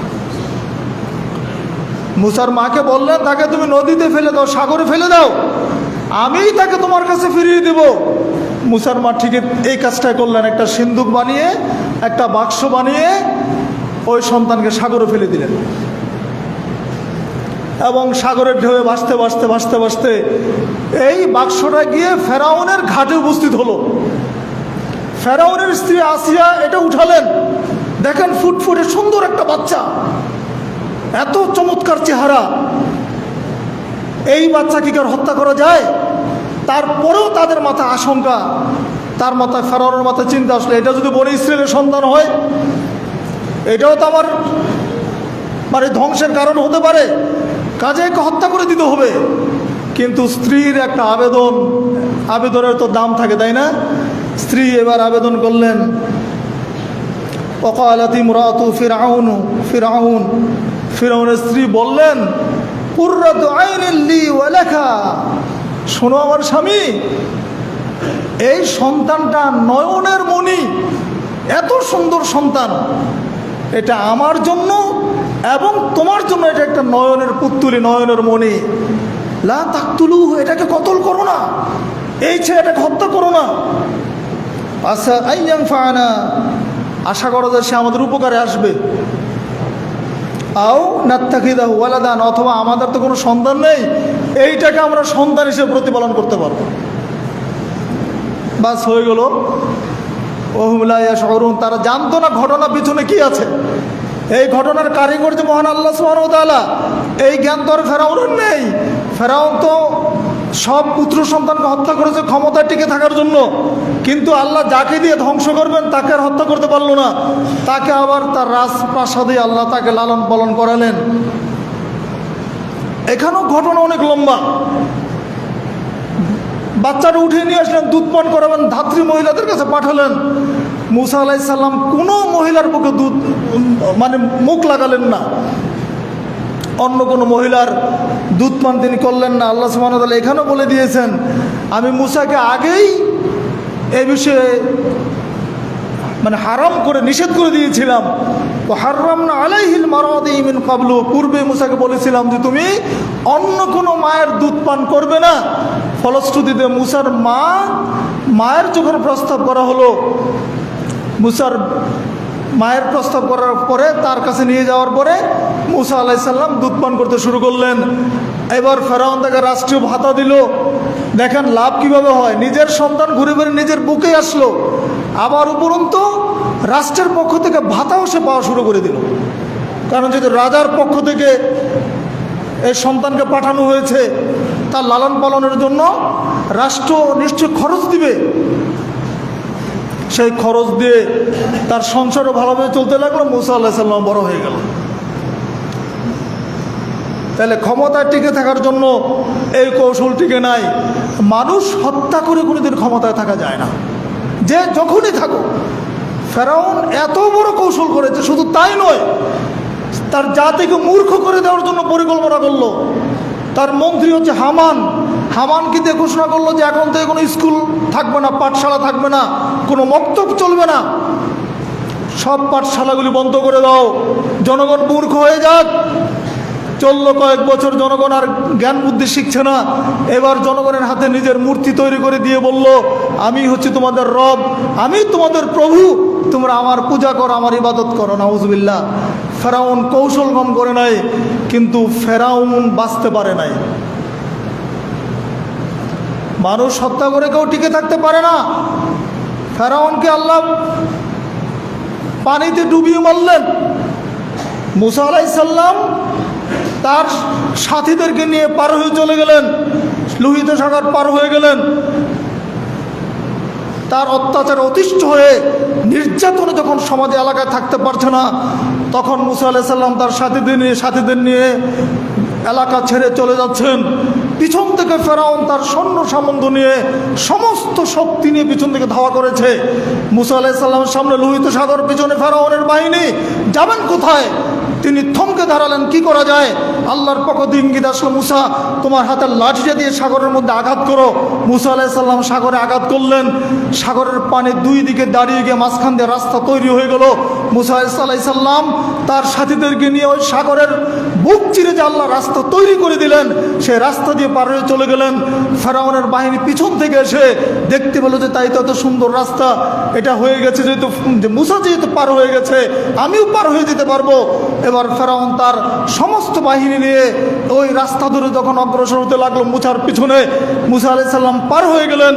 মুসার মাকে বললেন, তাকে তুমি নদীতে ফেলে দাও, সাগরে ফেলে দাও, আমিই তাকে তোমার কাছে ফিরিয়ে দেব। মুসার মা ঠিক এই কাজটাই করলেন। একটা সিন্দুক বানিয়ে, একটা বাক্স বানিয়ে ওই সন্তানকে সাগরে ফেলে দিলেন, এবং সাগরের ঢেউয়ে ভাসতে ভাসতে ভাসতে ভাসতে এই বাক্সটা গিয়ে ফেরাউনের ঘাটে উপস্থিত হলো। ফেরাউনের স্ত্রী আসিয়া এটা উঠালেন। দেখেন ফুটফুটে সুন্দর একটা বাচ্চা, এত চমৎকার চেহারা, এই বাচ্চা কি কার হত্যা করা যায়? তারপরেও তাদের মাথায় আশঙ্কা, তার মাথায়, ফেরাউনের মাথায় চিন্তা আসলে, এটা যদি বনি ইসরাইলের সন্তান হয়, এটাও তো আমার মানে ধ্বংসের কারণ হতে পারে, কাজে একে হত্যা করে দিতে হবে। কিন্তু স্ত্রীর একটা আবেদনের তো দাম থাকে, তাই না? স্ত্রী এবার আবেদন করলেন, ওয়াকালাত ইমরাতু ফিরআউনের স্ত্রী বললেন, কুররাতু আইনিন লি ওয়া লাকা, শোনো আমার স্বামী, এই সন্তানটা নয়নের মণি, এত সুন্দর সন্তান, এটা আমার জন্য এবং তোমার জন্য, এটা একটা নয়নের পুত্তুলি, নয়নের মণি। লা তাকতুলুহু, এটাকে কতল করো না, এই ছেলেটাকে হত্যা করো না। আসা আইয়াম ফানা, আশা করো যে সে আমাদের উপকারে আসবে। আও নাত্তাখিদাহু ওয়ালাদান, অথবা আমাদের তো কোনো সন্তান নেই, এইটাকে আমরা সন্তান হিসেবে প্রতিপালন করতে পারবো। বাস হয়ে গেল। ওহুম লা ইয়াশউরুন, তারা জানতো না ঘটনা পিছনে কি আছে। এই ঘটনার কারিগর যে মহান আল্লাহ সুবহানাহু ওয়া তাআলা, এই জ্ঞান তো আর ফেরাউনের নেই। ফেরাউন তো সব পুত্র সন্তানকে হত্যা করেছে ক্ষমতায় টিকে থাকার জন্য, কিন্তু আল্লাহ যাকে দিয়ে ধ্বংস করবেন তাকে আর হত্যা করতে পারলো না। তাকে আবার তার রাজপ্রাসাদে আল্লাহ তাকে লালন পালন করালেন। এখানেও ঘটনা অনেক লম্বা। বাচ্চাটা উঠিয়ে নিয়ে আসলেন, দুধ পান করাবেন, ধাত্রী মহিলাদের কাছে পাঠালেন। মুসা আলাইহিস সালাম কোনো মহিলার বুকে দুধ মুখ লাগালেন না, অন্য কোনো মহিলার দুধ পান তিনি করলেন না। আল্লাহ সুবহানাহু ওয়া তাআলা এখানেও বলে দিয়েছেন, আমি মুসাকে আগেই এ বিষয়ে হারাম করে নিষেধ করে দিয়েছিলাম। ও হারামনা আলাইহিল মারাদি মিন ক্বাবলু, পূর্বে মুসাকে বলেছিলাম যে তুমি অন্য কোনো মায়ের দুধ পান করবে না। ফলশ্রুতিতে মুসার মায়ের যখন প্রস্তাব করা হলো, মুসার মায়ের প্রস্তাব করার পরে তার কাছে নিয়ে যাওয়ার পরে মুসা আলাইহিস সালাম দুধ পান করতে শুরু করলেন। এবার ফেরাউন তাকে রাষ্ট্রীয় ভাতা দিল। দেখেন লাভ কিভাবে হয়, নিজের সন্তান ঘুরে ফিরে নিজের বুকে আসলো, আবার উপরন্তু রাষ্ট্রের পক্ষ থেকে ভাতাও সে পাওয়া শুরু করে দিল। কারণ যেহেতু রাজার পক্ষ থেকে এই সন্তানকে পাঠানো হয়েছে, তার লালন পালনের জন্য রাষ্ট্র নিশ্চয় খরচ দিবে। সেই খরচ দিয়ে তার সংসারও ভালোভাবে চলতে লাগলো। মুসা আলাইহিস সালাম বড় হয়ে গেল। তাহলে ক্ষমতায় টিকে থাকার জন্য এই কৌশল টিকে নাই। মানুষ হত্যা করে কোনোদিন ক্ষমতায় থাকা যায় না, যে যখনই থাকো। ফেরাউন এত বড় কৌশল করেছে, শুধু তাই নয়, তার জাতিকে মূর্খ করে দেওয়ার জন্য পরিকল্পনা করলো। তার মন্ত্রী হচ্ছে হামান, হামানকে দিয়ে ঘোষণা করলো যে এখন থেকে কোনো স্কুল থাকবে না, পাঠশালা থাকবে না, কোনো মক্তব চলবে না, সব পাঠশালাগুলি বন্ধ করে দাও, জনগণ মূর্খ হয়ে যাক। চললো কয়েক বছর, জনগণ আর জ্ঞান বুদ্ধি শিখছে না। এবার জনগণের হাতে নিজের মূর্তি তৈরি করে দিয়ে বলল, আমি হচ্ছি তোমাদের রব, আমি তোমাদের প্রভু, তোমরা আমার পূজা করো, আমার ইবাদত করো। নাউজুবিল্লাহ। ফেরাউন কৌশল কম করে নাই, কিন্তু ফেরাউন বাঁচতে পারে নাই। মানুষ হত্যা করে কেউ টিকে থাকতে পারে না। ফেরাউনকে আল্লাহ পানিতে ডুবিয়ে মারলেন। মুসা আলাইহিস সালাম তার সাথীদেরকে নিয়ে পার হয়ে চলে গেলেন, লোহিত সাগর পার হয়ে গেলেন। তার অত্যাচারে অতিষ্ঠ হয়ে নির্যাতনে যখন সমাজে এলাকায় থাকতে পারছে না, তখন মুসা আলাইহিস সালাম তার সাথীদের নিয়ে এলাকা ছেড়ে চলে যাচ্ছেন। পিছন থেকে ফেরাউন তার সৈন্য সামন্ত নিয়ে সমস্ত শক্তি নিয়ে পিছন থেকে ধাওয়া করেছে। মুসা আলাইহিস সালামের সামনে লোহিত সাগর, পিছনে ফেরাউনের বাহিনী, যাবেন কোথায়? তিনি থমকে দাঁড়ালেন, কি করা যায়? আল্লাহর পক্ষ থেকে ইঙ্গিত আসলো, মুসা তোমার হাতের লাঠিটা দিয়ে সাগরের মধ্যে আঘাত করো। মুসা আলাইহিস সালাম সাগরে আঘাত করলেন। সাগরের পানি দুই দিকে দাঁড়িয়ে গিয়ে মাঝখান দিয়ে রাস্তা তৈরি হয়ে গেল। মুসা আলাইহিস সালাম তার সাথীদেরকে নিয়ে ওই সাগরের বুক চিরে যে আল্লাহ রাস্তা তৈরি করে দিলেন, সেই রাস্তা দিয়ে পার হয়ে চলে গেলেন। ফেরাউনের বাহিনী পিছন থেকে এসে দেখতে পেল যে তাই তো এত সুন্দর রাস্তা, এটা হয়ে গেছে, যেহেতু মুসা যেহেতু পার হয়ে গেছে, আমিও পার হয়ে যেতে পারবো। এবার ফেরাউন তার সমস্ত বাহিনী নিয়ে ওই রাস্তা ধরে যখন অগ্রসর হতে লাগলো মুসার পিছনে, মুসা আলাইহিস সালাম পার হয়ে গেলেন।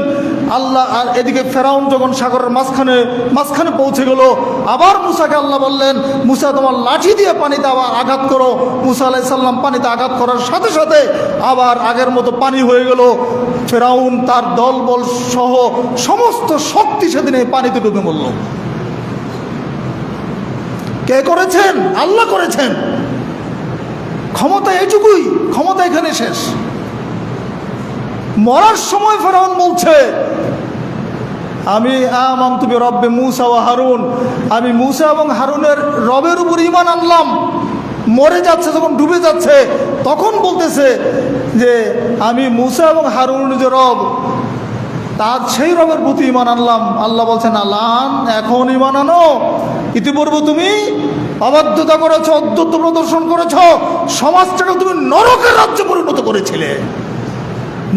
আল্লাহ আর এদিকে ফেরাউন যখন সাগরের মাঝখানে পৌঁছে গেল, আবার মুসাকে আল্লাহ বললেন, মুসা তোমার লাঠি দিয়ে পানিতে আবার আঘাত করো। মুসা আলাইহিস সালাম পানিতে আঘাত করার সাথে সাথে আবার আগের মতো পানি হয়ে গেল। ফেরাউন তার দলবল সহ সমস্ত শক্তি সেদিন এই পানিতে ডুবে মরল। কে করেছেন? আল্লাহ করেছেন। ক্ষমতা এইটুকুই, ক্ষমতা এখানে শেষ। মরার সময় ফেরাউন বলছে, আমি আমানতু বিরব্বি মুসা ওয়া হারুন, আমি মুসা এবং হারুনের রবের উপর ঈমান আনলাম। মরে যাচ্ছে, যখন ডুবে যাচ্ছে, তখন বলতেছে যে আমি মুসা এবং হারুনের যে রব, তার সেই রবের প্রতি ঈমান আনলাম। আল্লাহ বলছেন, আলান, এখন ঈমান আনো। ইতিপূর্বে তুমি অবাধ্যতা করেছ, অদ্যত্ব প্রদর্শন করেছ, সমাজটাকে তুমি নরকের রাজ্যে পরিণত করেছিলে।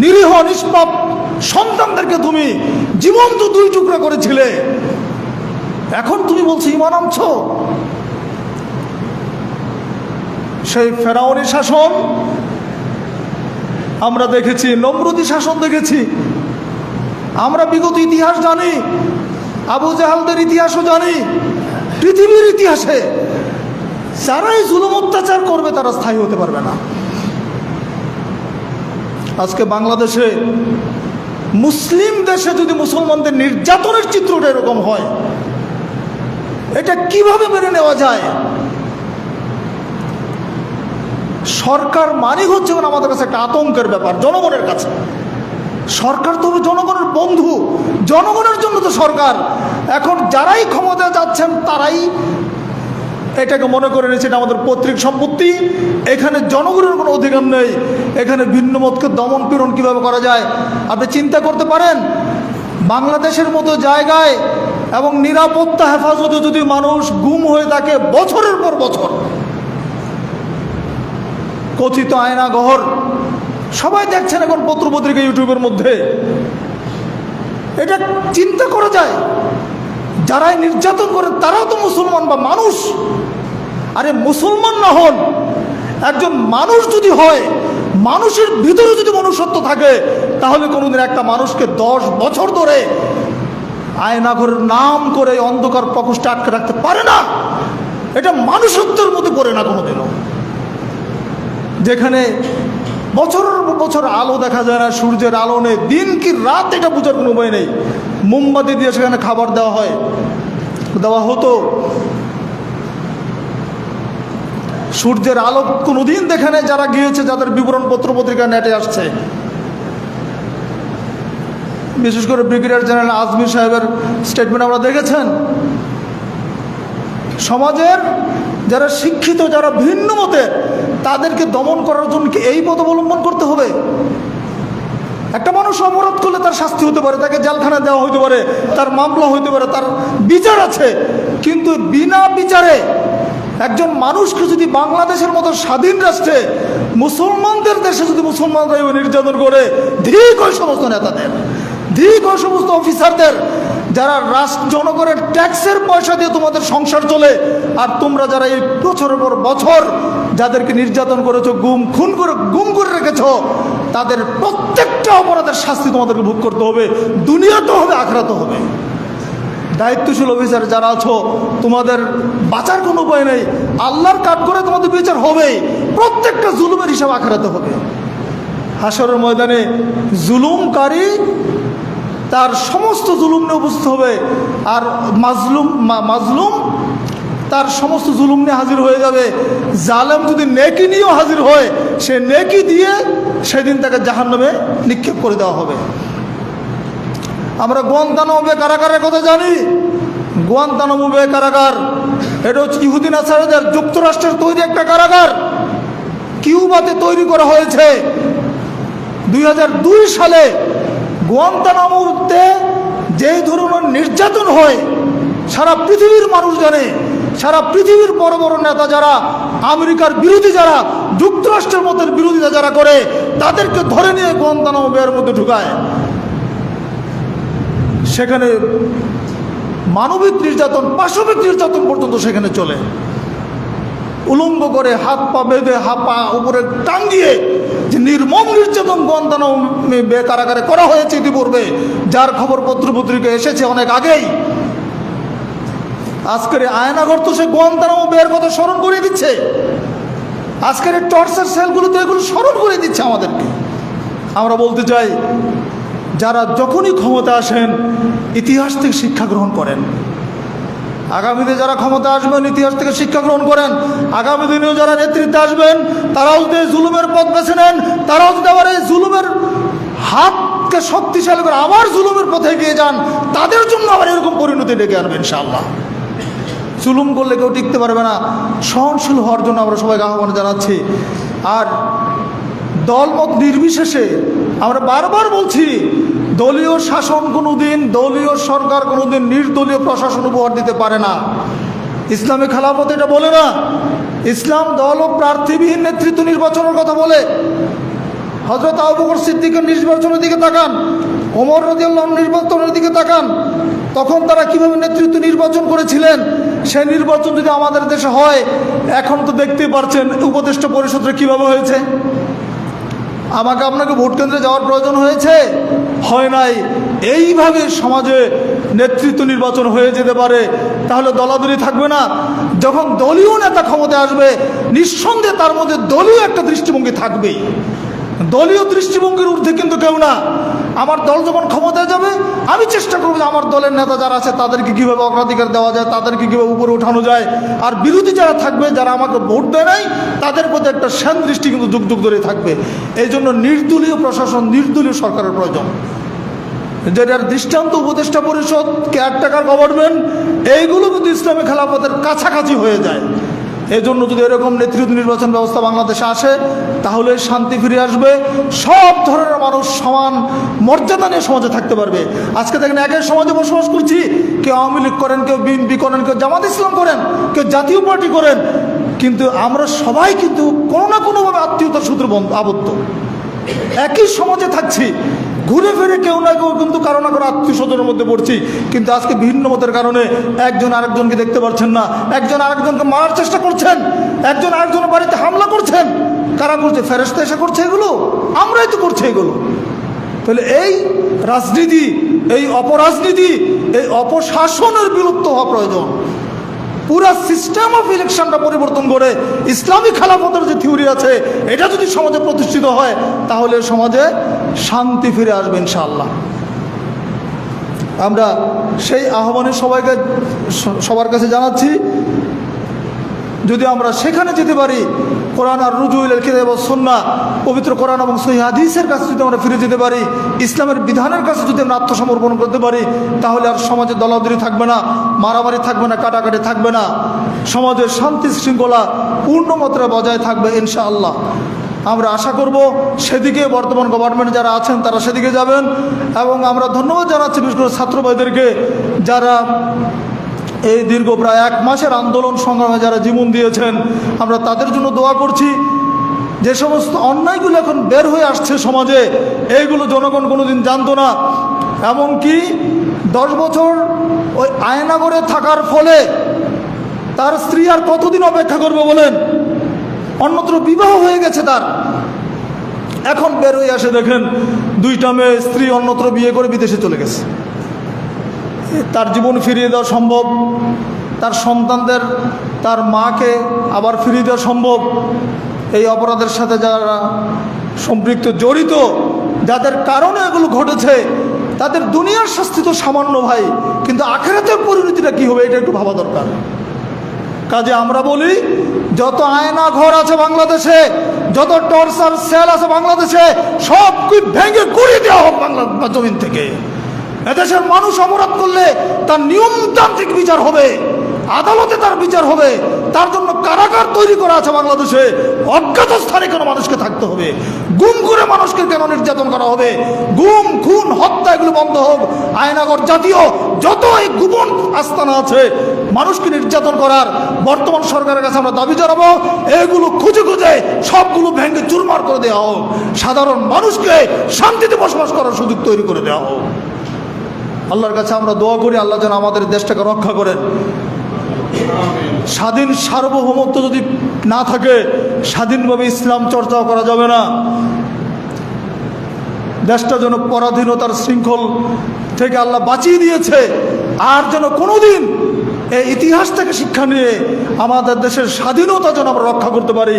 নিরীহ নিষ্পাপ সন্তানদেরকে তুমি জীবন্ত দুই টুকরা করেছিলে। এখন তুমি বলছো ঈমান আনছো। সেই ফেরাউনি শাসন আমরা দেখেছি, নমরুদি শাসন দেখেছি। আমরা বিগত ইতিহাস জানি, আবু জাহালদের ইতিহাসও জানি। পৃথিবীর ইতিহাসে যারাই জুলুম অত্যাচার করবে তারা স্থায়ী হতে পারবে না। আজকে বাংলাদেশে, মুসলিম দেশে যদি মুসলমানদের নির্যাতনের চিত্রটা এরকম হয়, এটা কিভাবে মেনে নেওয়া যায়? সরকার মানি হচ্ছে আমাদের কাছে একটা আতঙ্কের ব্যাপার জনগণের কাছে। সরকার তো হবে জনগণের বন্ধু, জনগণের জন্য তো সরকার। এখন যারাই ক্ষমতায় যাচ্ছেন তারাই এটাকে মনে করে নিয়েছে এটা আমাদের পৈতৃক সম্পত্তি, এখানে জনগণের কোনো অধিকার নেই, এখানে ভিন্ন মতকে দমন পীড়ন কীভাবে করা যায়। আপনি চিন্তা করতে পারেন বাংলাদেশের মতো জায়গায় এবং নিরাপত্তা হেফাজতে যদি মানুষ গুম হয়ে থাকে বছরের পর বছর, কথিত আয়নাঘর সবাই দেখছেন এখন পত্রপত্রিকা ইউটিউবের মধ্যে, এটা চিন্তা করা যায়। যারাই নির্যাতন করেন তারাও তো মুসলমান বা মানুষ। আরে মুসলমান না হন, একজন মানুষ যদি হয়, মানুষের ভিতরে যদি মনুষ্যত্ব থাকে, তাহলে কোনোদিন একটা মানুষকে 10 বছর ধরে আয়নাঘরের নাম করে অন্ধকার প্রকোষ্ঠে আটকে রাখতে পারে না। এটা মানুষত্বের মধ্যে পড়ে না কোনোদিনও। যেখানে বছরের বছর আলো দেখা যায় না, সূর্যের আলো নেই, দিন কি রাত এটা বোঝার কোনো উপায় নেই। মোমবাতি দিয়ে সেখানে খাবার দেওয়া হতো। সূর্যের আলো কোনোদিন দেখে নেই যারা গিয়েছে, যাদের বিবরণ পত্রপত্রিকা নেটে আসছে। বিশেষ করে ব্রিগেডিয়ার জেনারেল আজমি সাহেবের স্টেটমেন্ট আমরা দেখেছেন। সমাজের যারা শিক্ষিত, যারা ভিন্ন মতের, তাদেরকে দমন করার জন্য কি এই পথ অবলম্বন করতে হবে? একটা মানুষ অপরাধ করলে তার শাস্তি হতে পারে, তাকে জেলখানায় দেওয়া হতে পারে, তার মামলা হতে পারে, তার বিচার আছে। কিন্তু বিনা বিচারে একজন মানুষকে যদি বাংলাদেশের মতো স্বাধীন রাষ্ট্রে, মুসলমানদের দেশে যদি মুসলমানরা নির্যাতন করে, ধিক ওই সমস্ত নেতাদের, ধিক ওই সমস্ত অফিসারদের যারা জনগণের ট্যাক্সের পয়সা দিয়ে তোমাদের সংসার চলে, আর তোমরা যারা এই বছরের পর বছর যাদেরকে নির্যাতন করেছো, গুম করে রেখেছো, তাদের প্রত্যেকটা অপরাধের শাস্তি তোমাদেরকে ভোগ করতে হবে, দুনিয়াতেও হবে, আখিরাতেও হবে। দায়িত্বশীল অফিসার যারা আছো, তোমাদের বাঁচার কোনো উপায় নেই, আল্লাহর কাজ করে তোমাদের বিচার হবেই, প্রত্যেকটা জুলুমের হিসাব আখিরাতে হবে। হাসরের ময়দানে জুলুমকারী তার সমস্ত জুলুম নিয়ে উপস্থিত হবে, আর মাজলুম তার সমস্ত জুলুম নিয়ে হাজির হয়ে যাবে। জালেম যদি নেকি নিয়েও হাজির হয়, সে নেকি দিয়ে সেদিন তাকে জাহান্নামে নিক্ষেপ করে দেওয়া হবে। আমরা গুয়ান্তানামো বে কারাগারের কথা জানি। গুয়ান্তানামো বে কারাগার এটা হচ্ছে ইহুদি নাসারাদের যুক্তরাষ্ট্রের তৈরি একটা কারাগার, কিউবাতে তৈরি করা হয়েছে 2002 সালে। গুয়ান্তানামোতে যেই ধরনের নির্যাতন হয় সারা পৃথিবীর মানুষ জানে। সারা পৃথিবীর বড় বড় নেতা যারা, আমেরিকার বিরোধী যারা, যুক্তরাষ্ট্রের মতের বিরোধিতা যারা করে, তাদেরকে ধরে নিয়ে গুয়ান্তানামো বের মধ্যে ঢুকায়। সেখানে মানবিক নির্যাতন, পাশবিক নির্যাতন পর্যন্ত সেখানে চলে। উলঙ্গ করে হাত পা বেঁধে, হাত পা উপরে টাঙ্গিয়ে যে নির্মম নির্যাতন গুয়ান্তানামো বে কারাগারে করা হয়েছে ইতিপূর্বে, যার খবর পত্রপত্রিকা এসেছে অনেক আগেই। আজকের আয়নাঘর তো সে গুয়ান্তানামো বের কথা স্মরণ করে দিচ্ছে। আজকের টর্চার সেলগুলো তো এগুলো স্মরণ করে দিচ্ছে আমাদেরকে। আমরা বলতে চাই, যারা যখনই ক্ষমতা আসেন ইতিহাস থেকে শিক্ষা গ্রহণ করেন। আগামীতে যারা ক্ষমতা আসবেন ইতিহাস থেকে শিক্ষা গ্রহণ করেন। আগামী দিনেও যারা নেতৃত্বে আসবেন তারাও যদি জুলুমের পথ বেছে নেন, তারাও যদি আবার এই জুলুমের হাতকে শক্তিশালী করে আবার জুলুমের পথে এগিয়ে যান, তাদের জন্য আবার এরকম পরিণতি ডেকে আনবে ইনশাআল্লাহ। জুলুম করলে কেউ টিকতে পারবে না। সহনশীল হওয়ার জন্য আমরা সবাইকে আহ্বান জানাচ্ছি। আর দলমত নির্বিশেষে আমরা বারবার বলছি, দলীয় শাসন কোনোদিন, দলীয় সরকার কোনোদিন নির্দলীয় প্রশাসন উপহার দিতে পারে না। ইসলামী খেলাফত এটা বলে না। ইসলাম দল ও প্রার্থীবিহীন নেতৃত্ব নির্বাচনের কথা বলে। হযরত আবু বকর সিদ্দিকের নির্বাচনের দিকে তাকান, ওমর রাদিয়াল্লাহু আনহু নির্বাচনের দিকে তাকান, তখন তারা কিভাবে নেতৃত্ব নির্বাচন করেছিলেন। সেই নির্বাচন যদি আমাদের দেশে হয়, এখন তো দেখতেই পারছেন উপদেষ্টা পরিষদটা কিভাবে হয়েছে। আমাকে আপনাকে ভোট কেন্দ্রে যাওয়ার প্রয়োজন হয়েছে? হয় নাই, এইভাবে সমাজে নেতৃত্ব নির্বাচন হয়ে যেতে পারে, তাহলে দলাদলি থাকবে না। যখন দলীয় নেতা ক্ষমতায় আসবে, নিঃসন্দেহে তার মধ্যে দলীয় একটা দৃষ্টিভঙ্গি থাকবেই। দলীয় দৃষ্টিভঙ্গির ঊর্ধ্বে কিন্তু কেউ না। আমার দল যখন ক্ষমতায় যাবে, আমি চেষ্টা করবো যে আমার দলের নেতা যারা আছে তাদেরকে কীভাবে অগ্রাধিকার দেওয়া যায়, তাদেরকে কীভাবে উপরে ওঠানো যায়। আর বিরোধী যারা থাকবে, যারা আমাকে ভোট দেয় নাই, তাদের প্রতি একটা সেন দৃষ্টি কিন্তু যুগ যুগ ধরে থাকবে। এই জন্য নির্দলীয় প্রশাসন, নির্দলীয় সরকারের প্রয়োজন। যেটার দৃষ্টান্ত উপদেষ্টা পরিষদ, কেয়ারটেকার গভর্নমেন্ট, এইগুলো কিন্তু ইসলামী খেলাফতের কাছাকাছি হয়ে যায়। এই জন্য যদি এরকম নেতৃত্ব নির্বাচন ব্যবস্থা বাংলাদেশে আসে, তাহলে শান্তি ফিরে আসবে, সব ধরনের মানুষ সমান মর্যাদা নিয়ে সমাজে থাকতে পারবে। আজকে দেখেন একই সমাজে বসবাস করছি, কেউ আওয়ামী লীগ করেন, কেউ বিএনপি করেন, কেউ জামাত ইসলাম করেন, কেউ জাতীয় পার্টি করেন, কিন্তু আমরা সবাই কিন্তু কোনো না কোনোভাবে আত্মীয়তার সূত্রে আবদ্ধ, একই সমাজে থাকছি। ঘুরে ফিরে কেউ না কেউ কিন্তু কারো না কারো আত্মীয় স্বজনের মধ্যে পড়ছি, কিন্তু আজকে ভিন্ন মতের কারণে একজন আরেকজনকে দেখতে পাচ্ছেন না, একজন আরেকজনকে মারার চেষ্টা করছেন, একজন আরেকজনের বাড়িতে হামলা করছেন। কারা করছে? ফেরেশতা এসে করছে এগুলো? আমরাই তো করছি এগুলো। তাহলে এই রাজনীতি, এই অপরাজনীতি, এই অপশাসনের বিলুপ্ত হওয়া প্রয়োজন। পুরা সিস্টেম অফ ইলেকশনটা পরিবর্তন করে ইসলামী খেলাফতের যে থিওরি আছে, এটা যদি সমাজে প্রতিষ্ঠিত হয়, তাহলে সমাজে শান্তি ফিরে আসবে ইনশাআল্লাহ। আমরা সেই আহ্বানে সবার কাছে জানাচ্ছি, যদি আমরা সেখানে যেতে পারি, কোরআন আর রুজুল কিতাব ওয়াস সুন্নাহ, পবিত্র কোরআন এবং সহিহ হাদিসের কাছে যদি আমরা ফিরে যেতে পারি, ইসলামের বিধানের কাছে যদি আমরা আত্মসমর্পণ করতে পারি, তাহলে আর সমাজে দলাদলি থাকবে না, মারামারি থাকবে না, কাটাকাটি থাকবে না, সমাজের শান্তি শৃঙ্খলা পূর্ণমাত্রায় বজায় থাকবে ইনশাআল্লাহ। আমরা আশা করব সেদিকে বর্তমান গভর্নমেন্ট যারা আছেন তারা সেদিকে যাবেন। এবং আমরা ধন্যবাদ জানাচ্ছি বিশেষ করে ছাত্র ভাইদেরকে, যারা এই দীর্ঘ প্রায় 1 মাসের আন্দোলন সংগ্রামে যারা জীবন দিয়েছেন। আমরা তাদের জন্য দোয়া করছি। যে সমস্ত অন্যায়গুলো এখন বের হয়ে আসছে সমাজে, এইগুলো জনগণ কোনোদিন জানতো না। এমনকি 10 বছর ওই আয়নাগরে থাকার ফলে তার স্ত্রী আর কতদিন অপেক্ষা করবে বলেন? অন্যত্র বিবাহ হয়ে গেছে তার, এখন বের হয়ে আসে দেখেন 2টা মেয়ে, স্ত্রী অন্যত্র বিয়ে করে বিদেশে চলে গেছে। তার জীবন ফিরিয়ে দেওয়া সম্ভব, তার সন্তানদের, তার মাকে আবার ফিরিয়ে দেওয়া সম্ভব। এই অপরাধের সাথে যারা সম্পৃক্ত, জড়িত, যাদের কারণে এগুলো ঘটেছে, তাদের দুনিয়ার শাস্তি তো সামান্য ভাই, কিন্তু আখিরাতের পরিণতিটা কী হবে এটা একটু ভাবা দরকার। কাজে আমরা বলি, যত আয়না ঘর আছে বাংলাদেশে, যত টর্চার সেল আছে বাংলাদেশে, সব ভেঙে গুড়িয়ে দেওয়া হোক বাংলা জমিন থেকে। এদেশের মানুষ অপরাধ করলে তার নিয়মতান্ত্রিক বিচার হবে, আদালতে তার বিচার হবে। তার জন্য কারাগার তৈরি করা আছে বাংলাদেশে, অজ্ঞাত স্থানে কেন মানুষকে থাকতে হবে, গুম করে মানুষকে কেন নির্যাতন করা হবে, গুম খুন হত্যা এগুলো বন্ধ হোক। আয়নাগর জাতীয় যত এই গোপন আস্তানা আছে মানুষকে নির্যাতন করার, বর্তমান সরকারের কাছে আমরা দাবি জানাবো, এগুলো খুঁজে খুঁজে সবগুলো ভেঙে চুরমার করে দেওয়া হোক। সাধারণ মানুষকে শান্তিতে বসবাস করার সুযোগ তৈরি করে দেওয়া হোক। আল্লাহর কাছে আমরা দোয়া করি, আল্লাহ যেন আমাদের দেশটাকে রক্ষা করেন। স্বাধীন সার্বভৌমত্ব যদি না থাকে, স্বাধীনভাবে ইসলাম চর্চাও করা যাবে না। দেশটা যেন পরাধীনতার শৃঙ্খল থেকে আল্লাহ বাঁচিয়ে দিয়েছে, আর যেন কোনোদিন এই ইতিহাস থেকে শিক্ষা নিয়ে আমাদের দেশের স্বাধীনতা যেন আমরা রক্ষা করতে পারি,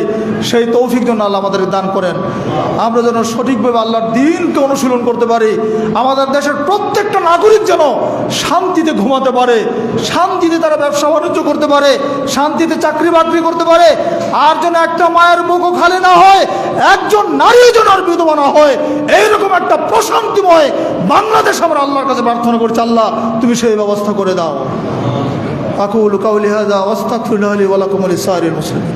সেই তৌফিক যেন আল্লাহ আমাদের দান করেন। আমরা যেন সঠিকভাবে আল্লাহর দ্বীনকে অনুশীলন করতে পারি। আমাদের দেশের প্রত্যেকটা নাগরিক যেন শান্তিতে ঘুমাতে পারে, শান্তিতে তারা ব্যবসা বাণিজ্য করতে পারে, শান্তিতে চাকরি বাকরি করতে পারে। আর যেন একটা মায়ের বুকও খালি না হয়, একজন নারী যেন আর বিধবা না হয়, এইরকম একটা প্রশান্তিময় বাংলাদেশ আমরা আল্লাহর কাছে প্রার্থনা করছি। আল্লাহ তুমি সেই ব্যবস্থা করে দাও। আকুলু কাউলি হাযা ওয়াস্তাগফিরুল্লাহ লি ওয়া লাকুম ওয়া লিসাইরিল মুসলিমিন।